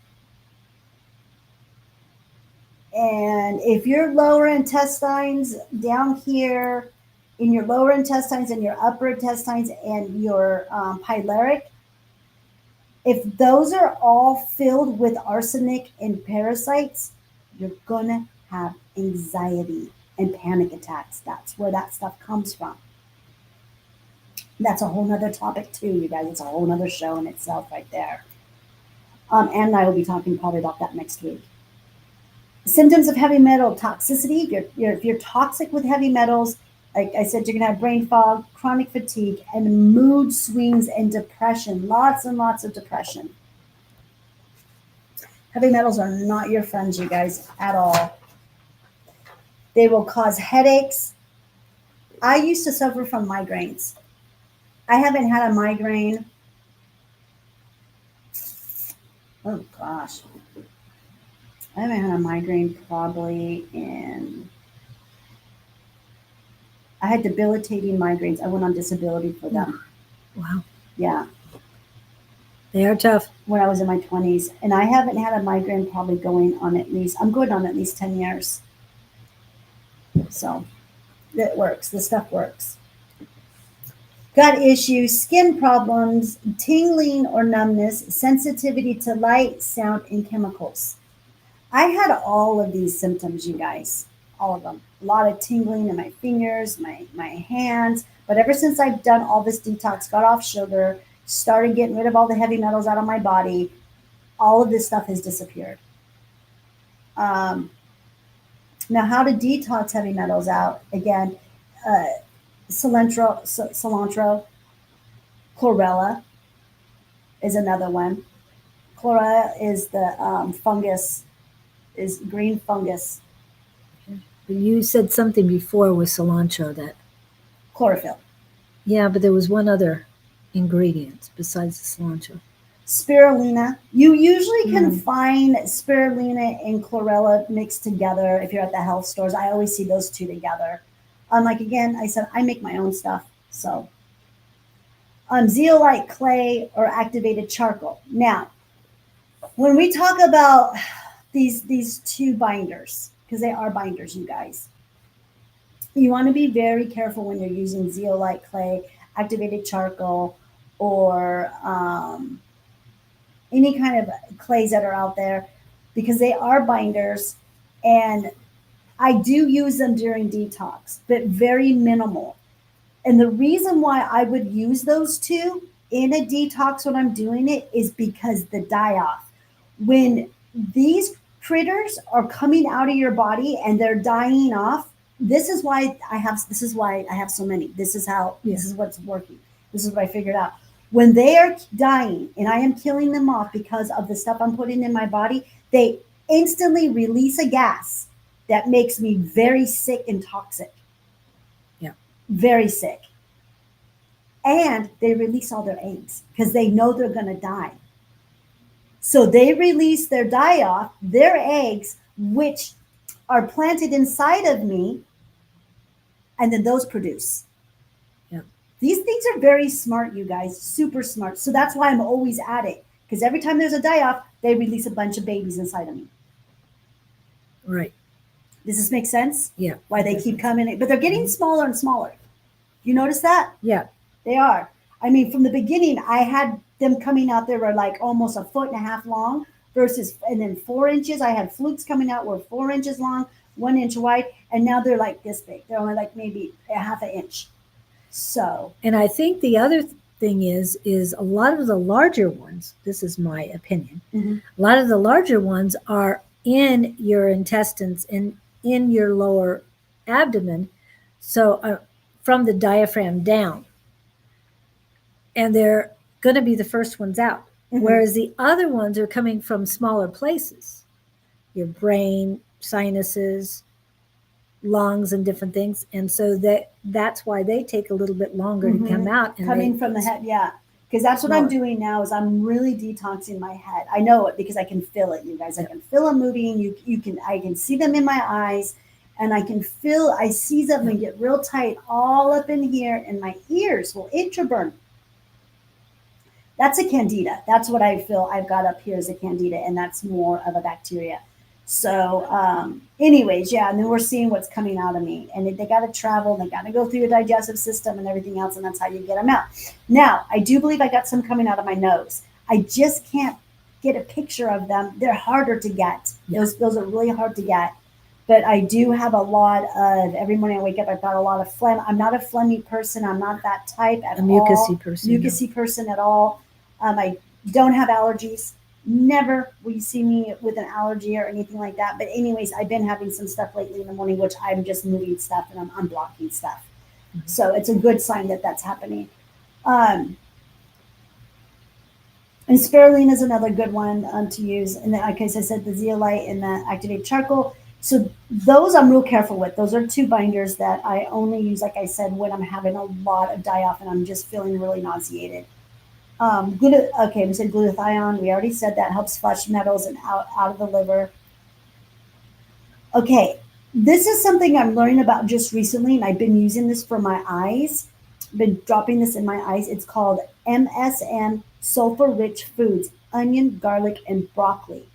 And if your lower intestines down here, in your lower intestines and your upper intestines and your pyloric, if those are all filled with arsenic and parasites, you're going to have anxiety and panic attacks. That's where that stuff comes from. That's a whole nother topic too, you guys. It's a whole nother show in itself right there. Ann and I will be talking probably about that next week. Symptoms of heavy metal toxicity. If you're toxic with heavy metals, like I said, you're going to have brain fog, chronic fatigue, and mood swings and depression. Lots and lots of depression. Heavy metals are not your friends, you guys, at all. They will cause headaches. I used to suffer from migraines. I haven't had a migraine. Oh gosh. I haven't had a migraine probably in. I had debilitating migraines. I went on disability for them. Wow, Yeah, they are tough. when I was in my 20s. And I haven't had a migraine probably I'm going on at least 10 years. So it works. The stuff works. gut issues, skin problems, tingling or numbness, sensitivity to light, sound, and chemicals. I had all of these symptoms, you guys, all of them. A lot of tingling in my fingers, my hands. But ever since I've done all this detox, got off sugar, started getting rid of all the heavy metals out of my body, all of this stuff has disappeared. Um, Now, how to detox heavy metals out? Again, uh, cilantro, chlorella is another one. Chlorella is the fungus, is green fungus, You said something before with cilantro that, chlorophyll. yeah, but there was one other ingredient besides the cilantro. Spirulina. You usually can find spirulina and chlorella mixed together if you're at the health stores. I always see those two together. Like again, I said I make my own stuff. So zeolite clay or activated charcoal. Now, when we talk about these two binders, because they are binders, you guys, you want to be very careful when you're using zeolite clay, activated charcoal, or any kind of clays that are out there, because they are binders, and I do use them during detox, but very minimal. And the reason why I would use those two in a detox when I'm doing it is because the die off. When these critters are coming out of your body and they're dying off, this is why I have so many. This is how this is what's working. This is what I figured out. When they are dying and I am killing them off because of the stuff I'm putting in my body, they instantly release a gas that makes me very sick and toxic. Yeah. Very sick. And they release all their eggs because they know they're going to die. So they release their die off, their eggs, which are planted inside of me, and then those produce. Yeah. These things are very smart, you guys, super smart. So that's why I'm always at it, because every time there's a die off, they release a bunch of babies inside of me. Right. Does this make sense? Yeah. Why they keep coming, but they're getting smaller and smaller. You notice that? Yeah. They are. I mean, from the beginning, I had them coming out. They were like almost a foot and a half long versus, and then 4 inches. I had flukes coming out were 4 inches long, 1 inch wide, and now they're like this big. They're only like maybe a half an inch. So, And I think the other thing is a lot of the larger ones, this is my opinion, Mhm. a lot of the larger ones are in your intestines and in your lower abdomen. So from the diaphragm down. And they're going to be the first ones out. Mhm. Whereas the other ones are coming from smaller places, your brain, sinuses, lungs, and different things. And so that's why they take a little bit longer to come out. And coming from the head, yeah. Because that's what I'm doing now is I'm really detoxing my head. I know it because I can feel it, you guys. I can feel them moving. I can see them in my eyes, and I see them and get real tight all up in here, and my ears will itch or burn. That's a candida. That's what I feel I've got up here is a candida, and that's more of a bacteria. So, anyways, yeah, and then we're seeing what's coming out of me, and they got to travel, and they got to go through your digestive system and everything else, and that's how you get them out. Now, I do believe I got some coming out of my nose. I just can't get a picture of them. They're harder to get. Those are really hard to get. But I do have a lot of, every morning I wake up, I've got a lot of phlegm. I'm not a phlegmy person. I'm not that type at all. Mucousy person. Mucousy person at all. I don't have allergies. Never will you see me with an allergy or anything like that. But anyways, I've been having some stuff lately in the morning, which I'm just moving stuff and I'm unblocking stuff. Mm-hmm. So it's a good sign that that's happening. And spirulina is another good one to use. And then, like I said, the zeolite and the activated charcoal. So those I'm real careful with. Those are two binders that I only use, like I said, when I'm having a lot of die off and I'm just feeling really nauseated. We said glutathione. We already said that helps flush metals and out of the liver. Okay, this is something I'm learning about just recently, and I've been using this for my eyes. I've been dropping this in my eyes. It's called MSM, sulfur-rich foods, onion, garlic, and broccoli.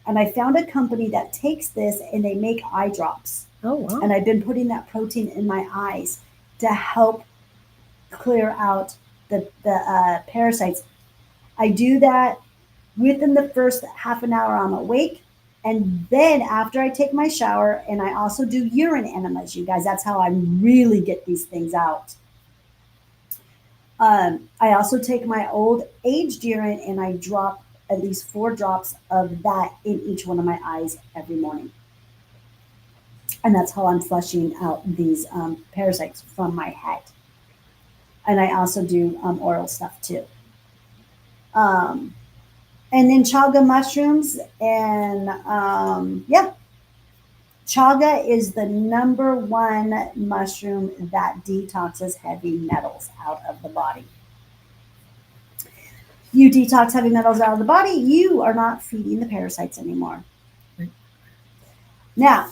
And I found a company that takes this and they make eye drops. Oh, wow. And I've been putting that protein in my eyes to help clear out the parasites. I do that within the first half an hour I'm awake. And then after I take my shower, and I also do urine enemas, you guys, that's how I really get these things out. I also take my old aged urine and I drop at least 4 drops of that in each one of my eyes every morning. And that's how I'm flushing out these parasites from my head. And I also do oral stuff too. Um, and then chaga mushrooms, and yeah, chaga is the number one mushroom that detoxes heavy metals out of the body. You detox heavy metals out of the body, you are not feeding the parasites anymore. Now,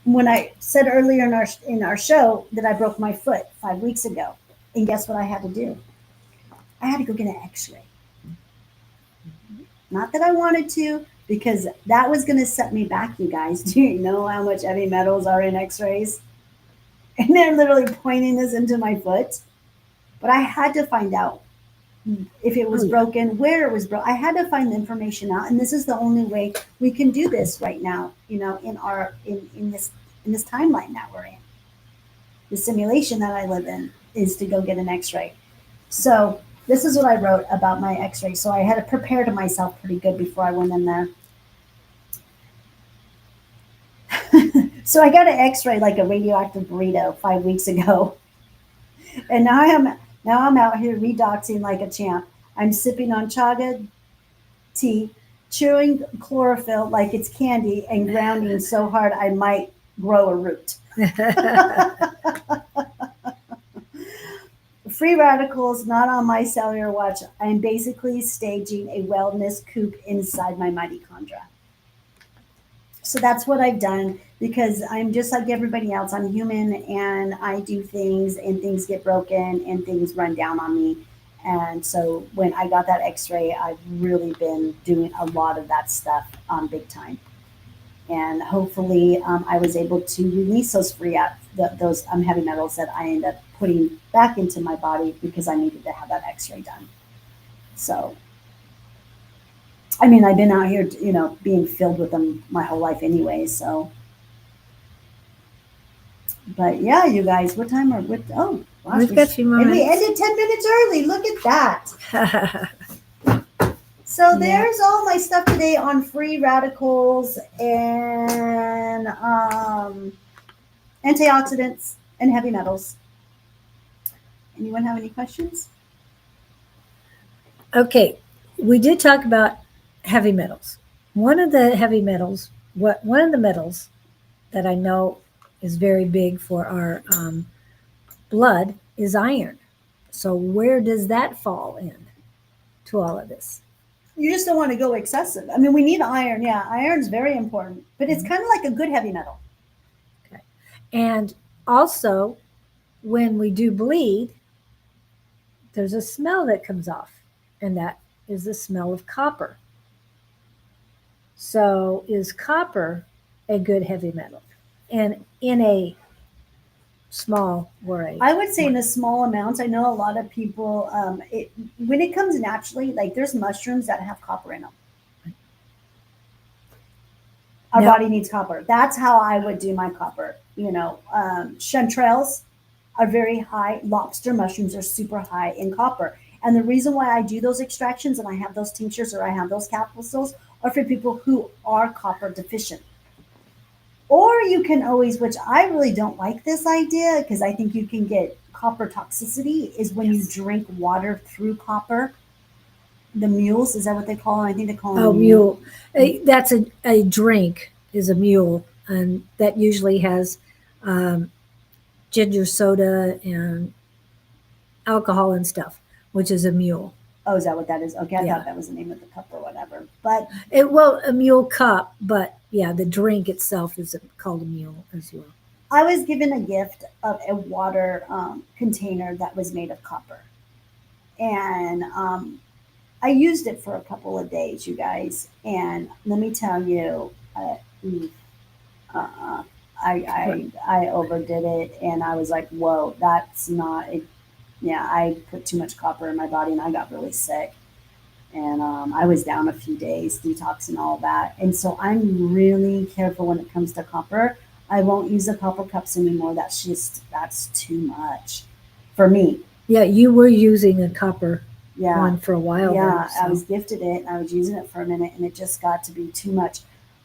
when I said earlier in our show that I broke my foot 5 weeks ago, and guess what I had to do? I had to go get an X-ray. Not that I wanted to, because that was going to set me back, you guys. Do you know how much heavy metals are in X-rays? And they're literally pointing this into my foot. But I had to find out if it was broken, where it was broken. I had to find the information out, and this is the only way we can do this right now. You know, in this timeline that we're in, the simulation that I live in is to go get an X-ray. So this is what I wrote about my X-ray. So I had to prepare to myself pretty good before I went in there. So I got an X-ray like a radioactive burrito 5 weeks ago, and now I'm out here redoxing like a champ. I'm sipping on chaga tea, chewing chlorophyll like it's candy, and grounding so hard I might grow a root. Free radicals not on my cellular watch. I'm basically staging a wellness coup inside my mitochondria. So that's what I've done, because I'm just like everybody else. I'm human and I do things and things get broken and things run down on me. And so when I got that X-ray, I've really been doing a lot of that stuff big time. And hopefully I was able to release those those heavy metals that I end up putting back into my body because I needed to have that X-ray done. So I mean, I've been out here, you know, being filled with them my whole life anyway. So, but yeah, you guys, what time are we? Oh, gosh, We've got a few more and we minutes. ended 10 minutes early. Look at that. So there's all my stuff today on free radicals and antioxidants and heavy metals. Anyone have any questions? Okay, we did talk about heavy metals. One of the heavy metals, one of the metals that I know is very big for our blood is iron. So where does that fall in to all of this? You just don't want to go excessive. I mean, we need iron. Yeah, iron's very important, but it's kind of like a good heavy metal. Okay. And also, when we do bleed, there's a smell that comes off, and that is the smell of copper. So is copper a good heavy metal? And in a small or a I would say in a small amounts. I know a lot of people, when it comes naturally, like there's mushrooms that have copper in them. Our Now- body needs copper. That's how I would do my copper. You know, chanterelles are very high. Lobster mushrooms are super high in copper. And the reason why I do those extractions and I have those tinctures or I have those capsules are for people who are copper deficient. Or you can always, which I really don't like this idea because I think you can get copper toxicity, is when you drink water through copper. The mules, is that what they call it? I think they call it Oh, mule. That's a drink is a mule, and that usually has ginger soda and alcohol and stuff, which is a mule. Oh, is that what that is? Okay, I Yeah. thought that was the name of the cup or whatever. But A mule cup, but yeah, the drink itself is called a mule as well. I was given a gift of a water container that was made of copper. And I used it for a couple of days, you guys. And let me tell you, uh, I overdid it. And I was like, whoa, that's not it. Yeah, I put too much copper in my body and I got really sick. And I was down a few days, detox and all that. And so I'm really careful when it comes to copper. I won't use the copper cups anymore. That's too much for me. Yeah, you were using a copper Yeah. one for a while Yeah, there. I was gifted it and I was using it for a minute and it just got to be too much.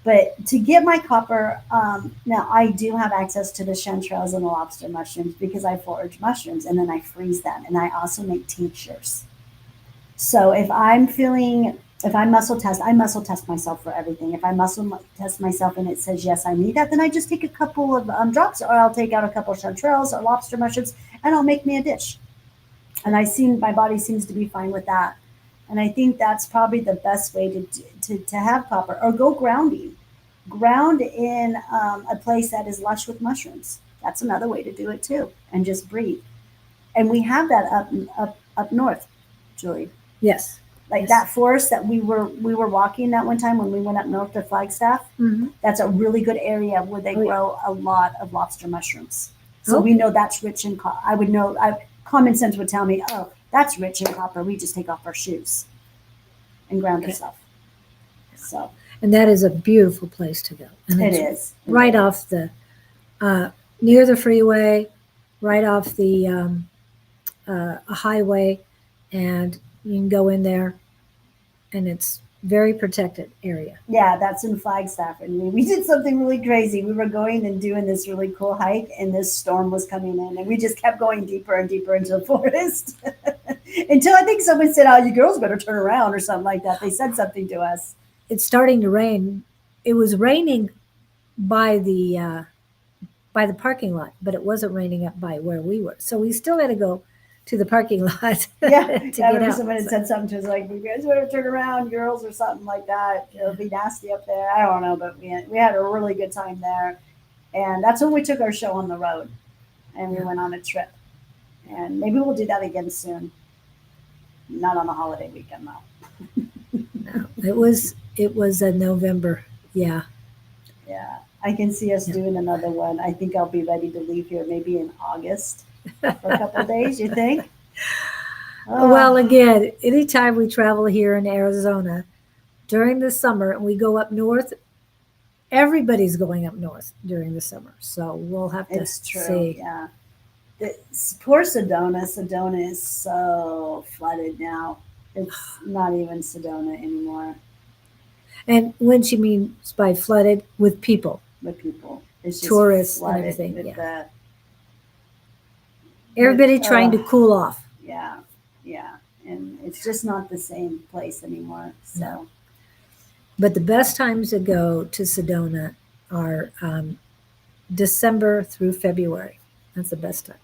But to get my copper, now I do have access to the chanterelles and the lobster mushrooms because I forage mushrooms and then I freeze them. And I also make tinctures. So if I muscle test, I muscle test myself for everything. If I test myself and it says, yes, I need that, then I just take a couple of drops or I'll take out a couple of chanterelles or lobster mushrooms and I'll make me a dish. And my body seems to be fine with that. And I think that's probably the best way to have copper or go grounding. Ground in a place that is lush with mushrooms. That's another way to do it too. And just breathe. And we have that up north, Julie. Yes. Like Yes. that forest that we were walking that one time when we went up north to Flagstaff. Mhm. That's a really good area where they Oh, yeah. grow a lot of lobster mushrooms. So we Okay. know that's rich in copper. I would know. Common sense would tell me, oh, that's rich in copper. We just take off our shoes and ground Okay. ourselves. So And that is a beautiful place to go. And it it's is right off the near the freeway, right off the a highway, and you can go in there, and it's very protected area. Yeah, that's in Flagstaff, and we did something really crazy. We were going and doing this really cool hike, and this storm was coming in, and we just kept going deeper and deeper into the forest until I think someone said, "Oh, you girls better turn around" or something like that. They said something to us. It's starting to rain. It was raining by the parking lot, but it wasn't raining up by where we were. So we still had to go to the parking lot Yeah, to I get remember out. someone had said something to us like, "You guys better turn around, girls," or something like that. It'll be nasty up there. I don't know, but we had a really good time there, and that's when we took our show on the road, and we Yeah. went on a trip, and maybe we'll do that again soon. Not on a holiday weekend though. No, it was a November. Yeah. Yeah, I can see us Yeah. doing another one. I think I'll be ready to leave here maybe in August for a couple of days. You think? Well, Oh, again, anytime we travel here in Arizona during the summer and we go up north, everybody's going up north during the summer. So we'll have to it's true. see. Yeah. Poor Sedona. Sedona is so flooded now. It's not even Sedona anymore And when she means by flooded, with people, with people. It's just tourists and flooded everything. with Yeah. the Everybody trying to cool off. yeah, yeah, and it's just not the same place anymore. So No. But the best times to go to Sedona are December through February. That's the best time.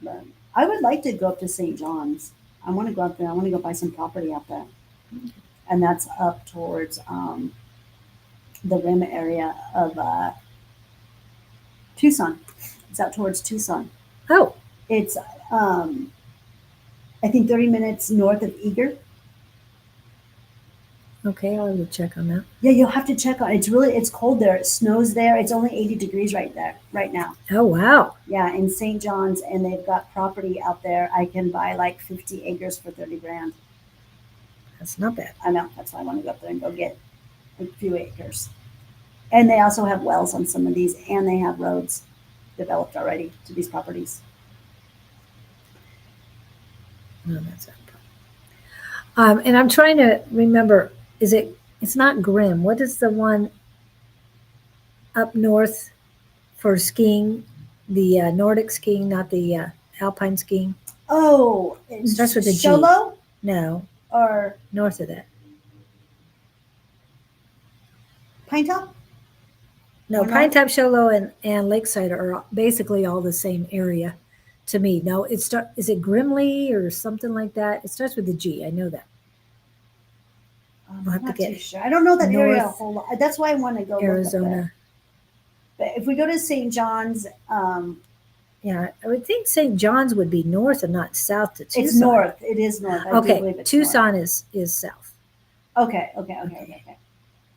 but I would like to go up to St. John's. I want to go up there. I want to go buy some property out there, and that's up towards the rim area of Tucson. It's out towards Tucson. Oh, It's I think 30 minutes north of Eager. okay. I'll go check on that. Yeah, you'll have to check on. It's cold there. It snows there. It's only 80 degrees right there right now. Oh, wow. Yeah, in St. John's, and they've got property out there. I can buy like 50 acres for 30 grand. That's not bad. I know. That's why I want to go up there and go get a few acres. And they also have wells on some of these, and they have roads developed already to these properties. No, that's not bad. And I'm trying to remember, it's not Grimm. What is the one up north for skiing? The Nordic skiing, not the alpine skiing. Oh, It starts with a G. Sholo No, or north of that. Pine Top? No, Or Pine not? Top, Sholo, and Lakeside are basically all the same area to me. No, is it Grimley or something like that? It starts with a G. I know that. I'm I'll have to not get too sure. I don't know that area a North whole lot. That's why I want to go look up there. Arizona. But if we go to St. John's, Yeah, I would think St. John's would be north and not south to Tucson. it's north. It is north. I do Okay, believe it's Tucson is south. north. Okay.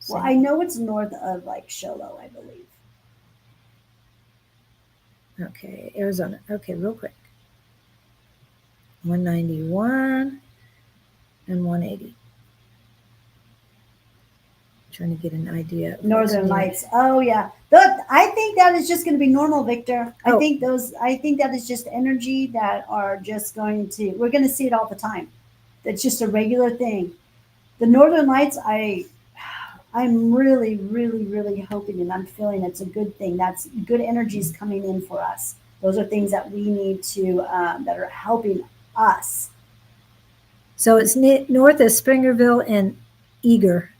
Well, I know it's north of like Sholo, I believe. Okay, Arizona. Okay, real quick. 191 and 180. Trying to get an idea. Northern Lights. Oh yeah. I think that is just going to be normal, Victor. Oh. I think that is just energy that are just going to, we're going to see it all the time. That's just a regular thing. The Northern Lights, I'm really, really, really hoping and I'm feeling it's a good thing. That's good energies coming in for us. Those are things that we need to, that are helping us. So it's north of Springerville and Eager.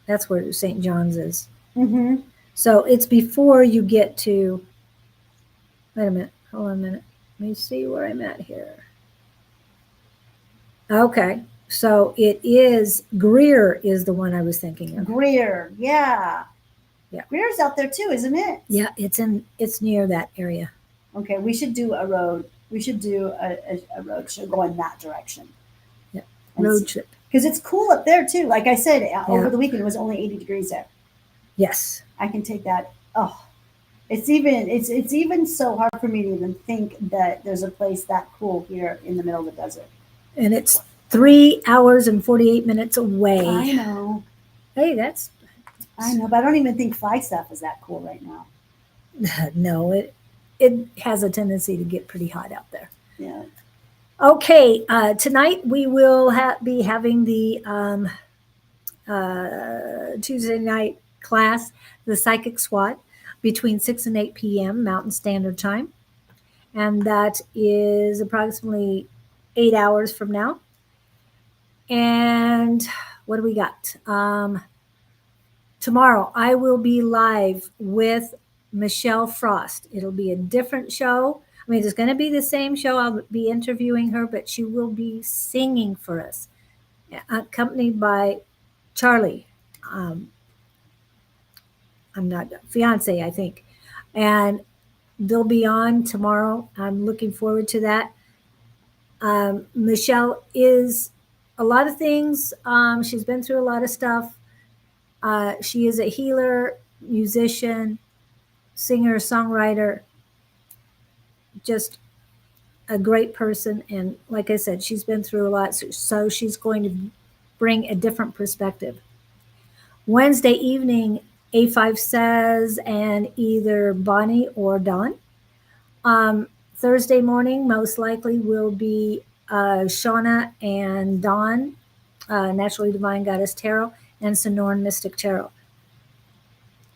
That's where St. John's is. Mm-hmm. So it's before you get to, wait a minute, hold on a minute. Let me see where I'm at here. Okay, so it is, Greer is the one I was thinking of. Greer, yeah. Yeah. Greer's out there too, isn't it? Yeah, it's near that area. Okay, we should do a road. We should do a road show going that direction. Yeah, road trip. Because it's cool up there too. Like I said, over the weekend it was only 80 degrees there. Yes. I can take that. Oh, it's even so hard for me to even think that there's a place that cool here in the middle of the desert. And it's 3 hours and 48 minutes away. I know. Hey, I know, but I don't even think Flagstaff is that cool right now. No, it has a tendency to get pretty hot out there. Yeah. Okay, tonight we will be having the Tuesday night class, the Psychic SWAT, between 6 and 8 p.m. Mountain Standard Time. And that is approximately 8 hours from now. And what do we got? Tomorrow I will be live with Michelle Frost. It'll be a different show. I mean, it's going to be the same show. I'll be interviewing her, but she will be singing for us, accompanied by Charlie. I'm not fiance, I think. And they'll be on tomorrow. I'm looking forward to that. Michelle is a lot of things. She's been through a lot of stuff. She is a healer, musician, singer, songwriter, just a great person. And like I said, she's been through a lot. So she's going to bring a different perspective. Wednesday evening, A5 says, and either Bonnie or Don. Thursday morning, most likely will be Shauna and Dawn, Naturally Divine Goddess Tarot, and Sonoran Mystic Tarot.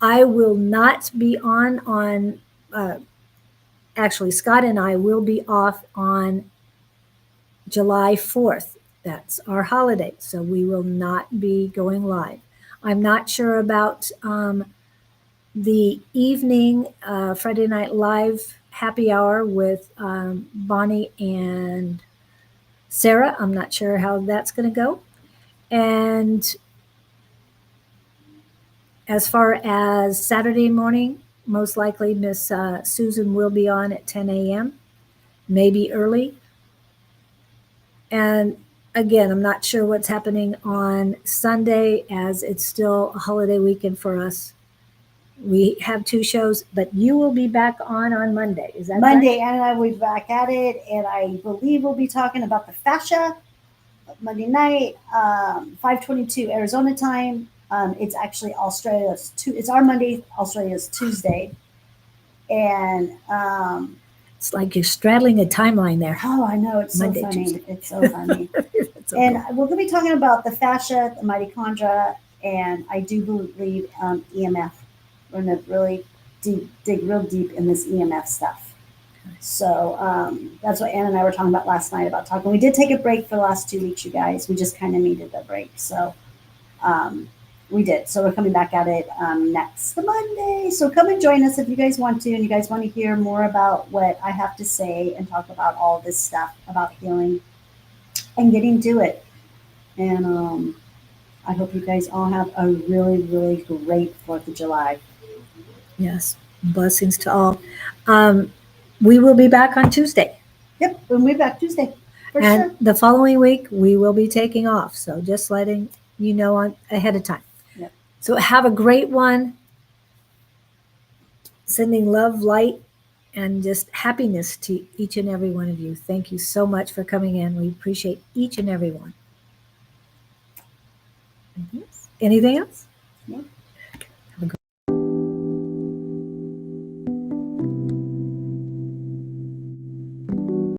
I will not be on actually, Scott and I will be off on July 4th. That's our holiday, so we will not be going live. I'm not sure about the evening Friday Night Live happy hour with Bonnie and Sarah. I'm not sure how that's going to go. And as far as Saturday morning, most likely Miss Susan will be on at 10 a.m., maybe early. And again, I'm not sure what's happening on Sunday, as it's still a holiday weekend for us. We have 2 shows, but you will be back on Monday. Is that Monday? right? And I will be back at it, and I believe we'll be talking about the fascia. Monday night, 5:22 Arizona time. It's actually Australia's it's our Monday, Australia's Tuesday, and it's like you're straddling a timeline there. Oh, I know, it's Monday, so funny. Tuesday. It's so funny. So and cool. we're going to be talking about the fascia, the mitochondria, and I do believe EMF. We're going to really dig real deep in this EMF stuff. So that's what Ann and I were talking about last night about talking. We did take a break for the last 2 weeks, you guys. We just kind of needed a break. So we did. So we're coming back at it next Monday. So come and join us if you guys want to, and you guys want to hear more about what I have to say and talk about all this stuff about healing and getting to it. And I hope you guys all have a really, really great 4th of July. Yes. Blessings to all. We will be back on Tuesday. Yep. We'll be back Tuesday. And sure. The following week, we will be taking off. So just letting you know ahead of time. Yep. So have a great one. Sending love, light, and just happiness to each and every one of you. Thank you so much for coming in. We appreciate each and every one. Anything else?